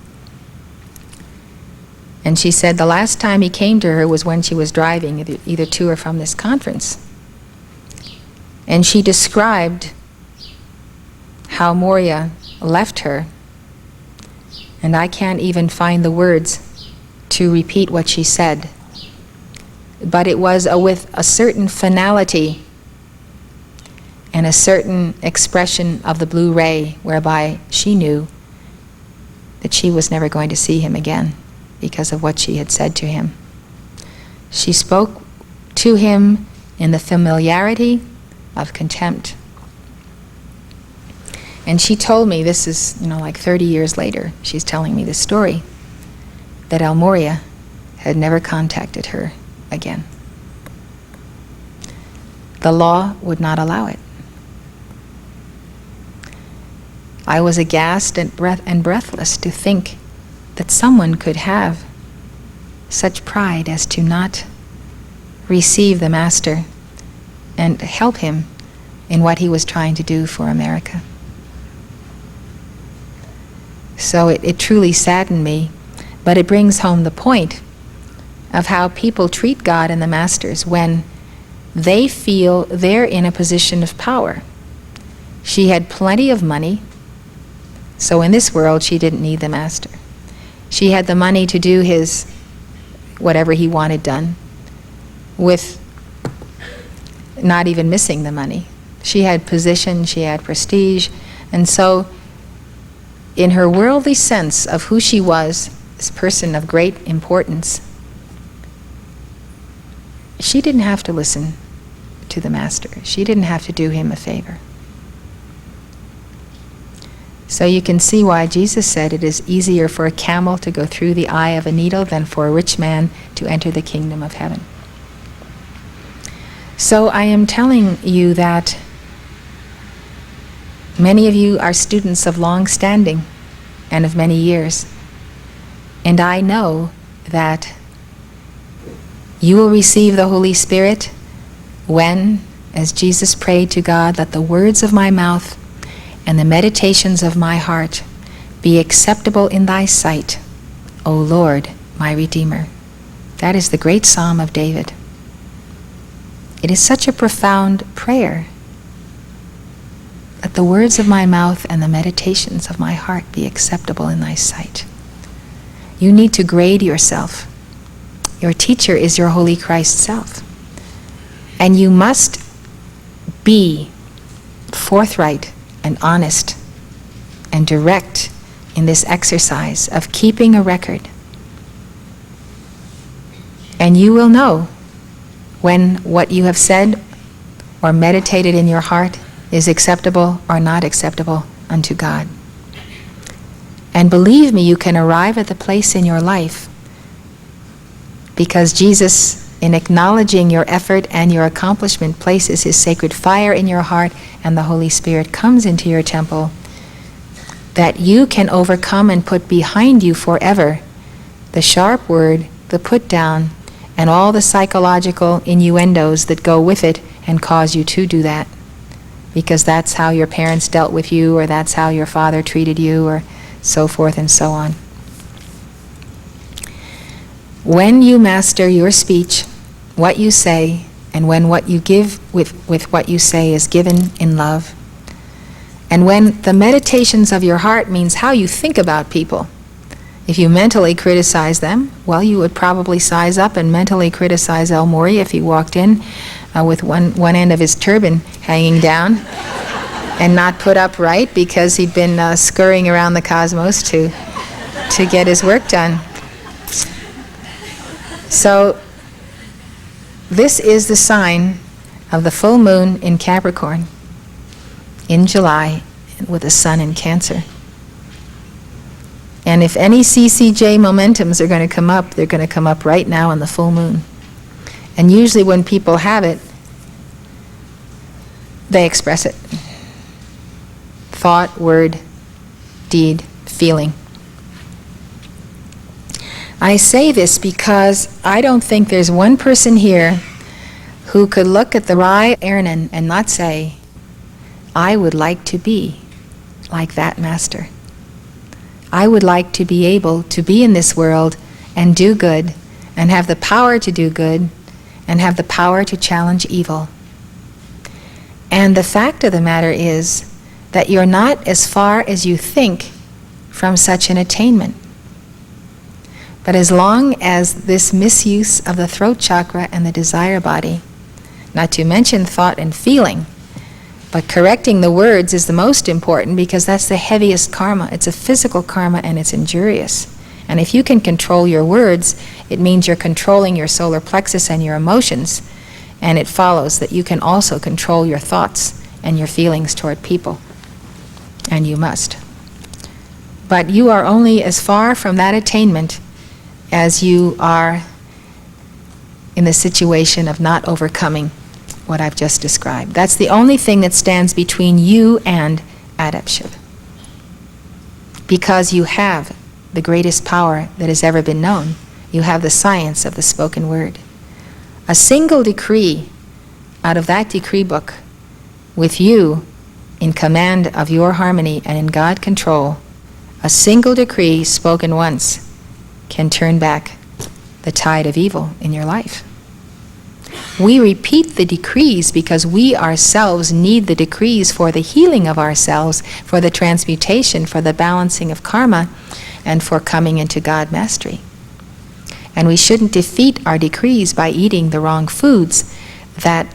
And she said the last time he came to her was when she was driving, either to or from this conference. And she described how Morya left her, and I can't even find the words to repeat what she said. But it was with a certain finality and a certain expression of the blue ray, whereby she knew that she was never going to see him again because of what she had said to him. She spoke to him in the familiarity of contempt. And she told me, this is, like 30 years later, she's telling me this story, that El Morya had never contacted her again. The law would not allow it. I was aghast and breathless to think that someone could have such pride as to not receive the Master and help him in what he was trying to do for America. So it truly saddened me, but it brings home the point of how people treat God and the Masters when they feel they're in a position of power. She had plenty of money, so in this world she didn't need the Master. She had the money to do his whatever he wanted done, with not even missing the money. She had position, she had prestige, and so in her worldly sense of who she was, this person of great importance, she didn't have to listen to the Master. She didn't have to do him a favor. So you can see why Jesus said it is easier for a camel to go through the eye of a needle than for a rich man to enter the kingdom of heaven. So I am telling you that many of you are students of long standing and of many years. And I know that you will receive the Holy Spirit when, as Jesus prayed to God, let the words of my mouth and the meditations of my heart be acceptable in thy sight, O Lord, my Redeemer. That is the great Psalm of David. It is such a profound prayer. Let the words of my mouth and the meditations of my heart be acceptable in thy sight. You need to grade yourself. Your teacher is your Holy Christ self. And you must be forthright and honest and direct in this exercise of keeping a record. And you will know when what you have said or meditated in your heart is acceptable or not acceptable unto God. And believe me, you can arrive at the place in your life because Jesus, in acknowledging your effort and your accomplishment, places his sacred fire in your heart, and the Holy Spirit comes into your temple, that you can overcome and put behind you forever the sharp word, the put down, and all the psychological innuendos that go with it and cause you to do that. Because that's how your parents dealt with you, or that's how your father treated you, or so forth and so on. When you master your speech, what you say, and when what you give with what you say is given in love, and when the meditations of your heart means how you think about people. If you mentally criticize them, well, you would probably size up and mentally criticize El Morey if he walked in with one end of his turban hanging down and not put up right because he'd been scurrying around the cosmos to get his work done. So this is the sign of the full moon in Capricorn in July with the sun in Cancer. And if any CCJ momentums are going to come up, they're going to come up right now on the full moon. And usually when people have it, they express it. Thought, word, deed, feeling. I say this because I don't think there's one person here who could look at the Rai Ernan and not say, I would like to be like that master. I would like to be able to be in this world and do good and have the power to do good and have the power to challenge evil. And the fact of the matter is that you're not as far as you think from such an attainment. But as long as this misuse of the throat chakra and the desire body, not to mention thought and feeling, but correcting the words is the most important because that's the heaviest karma. It's a physical karma and it's injurious. And if you can control your words, it means you're controlling your solar plexus and your emotions. And it follows that you can also control your thoughts and your feelings toward people. And you must. But you are only as far from that attainment as you are in the situation of not overcoming what I've just described. That's the only thing that stands between you and adeptship. Because you have the greatest power that has ever been known. You have the science of the spoken word. A single decree out of that decree book, with you in command of your harmony and in God control, a single decree spoken once can turn back the tide of evil in your life. We repeat the decrees because we ourselves need the decrees for the healing of ourselves, for the transmutation, for the balancing of karma, and for coming into God mastery. And we shouldn't defeat our decrees by eating the wrong foods that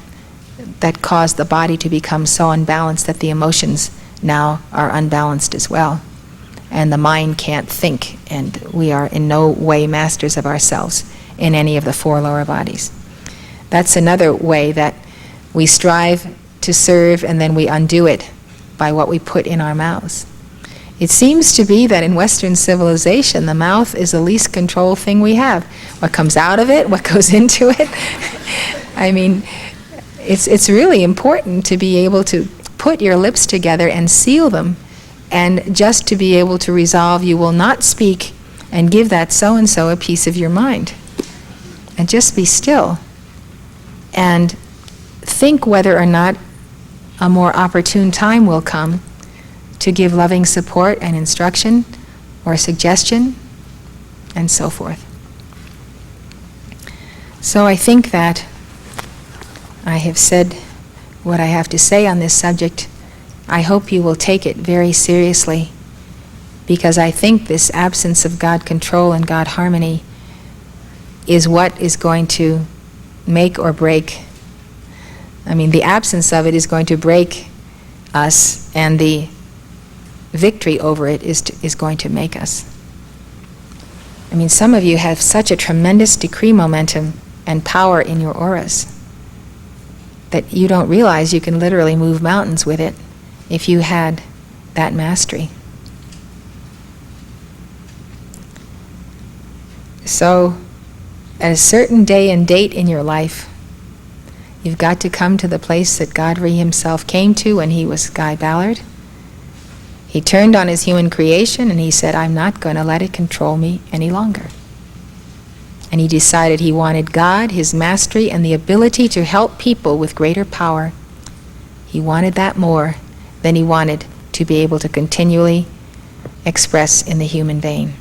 cause the body to become so unbalanced that the emotions now are unbalanced as well. And the mind can't think, and we are in no way masters of ourselves in any of the four lower bodies. That's another way that we strive to serve and then we undo it by what we put in our mouths. It seems to be that in Western civilization, the mouth is the least controlled thing we have. What comes out of it, what goes into it. I mean, it's really important to be able to put your lips together and seal them, and just to be able to resolve you will not speak and give that so-and-so a piece of your mind. And just be still and think whether or not a more opportune time will come to give loving support and instruction or suggestion and so forth. So I think that I have said what I have to say on this subject. I hope you will take it very seriously, because I think this absence of God control and God harmony is what is going to make or break. I mean, the absence of it is going to break us, and the victory over it is going to make us. I mean, some of you have such a tremendous decree momentum and power in your auras that you don't realize you can literally move mountains with it if you had that mastery. So, at a certain day and date in your life, you've got to come to the place that Godfrey himself came to when he was Guy Ballard. He turned on his human creation and he said, I'm not going to let it control me any longer. And he decided he wanted God, his mastery, and the ability to help people with greater power. He wanted that more than he wanted to be able to continually express in the human vein.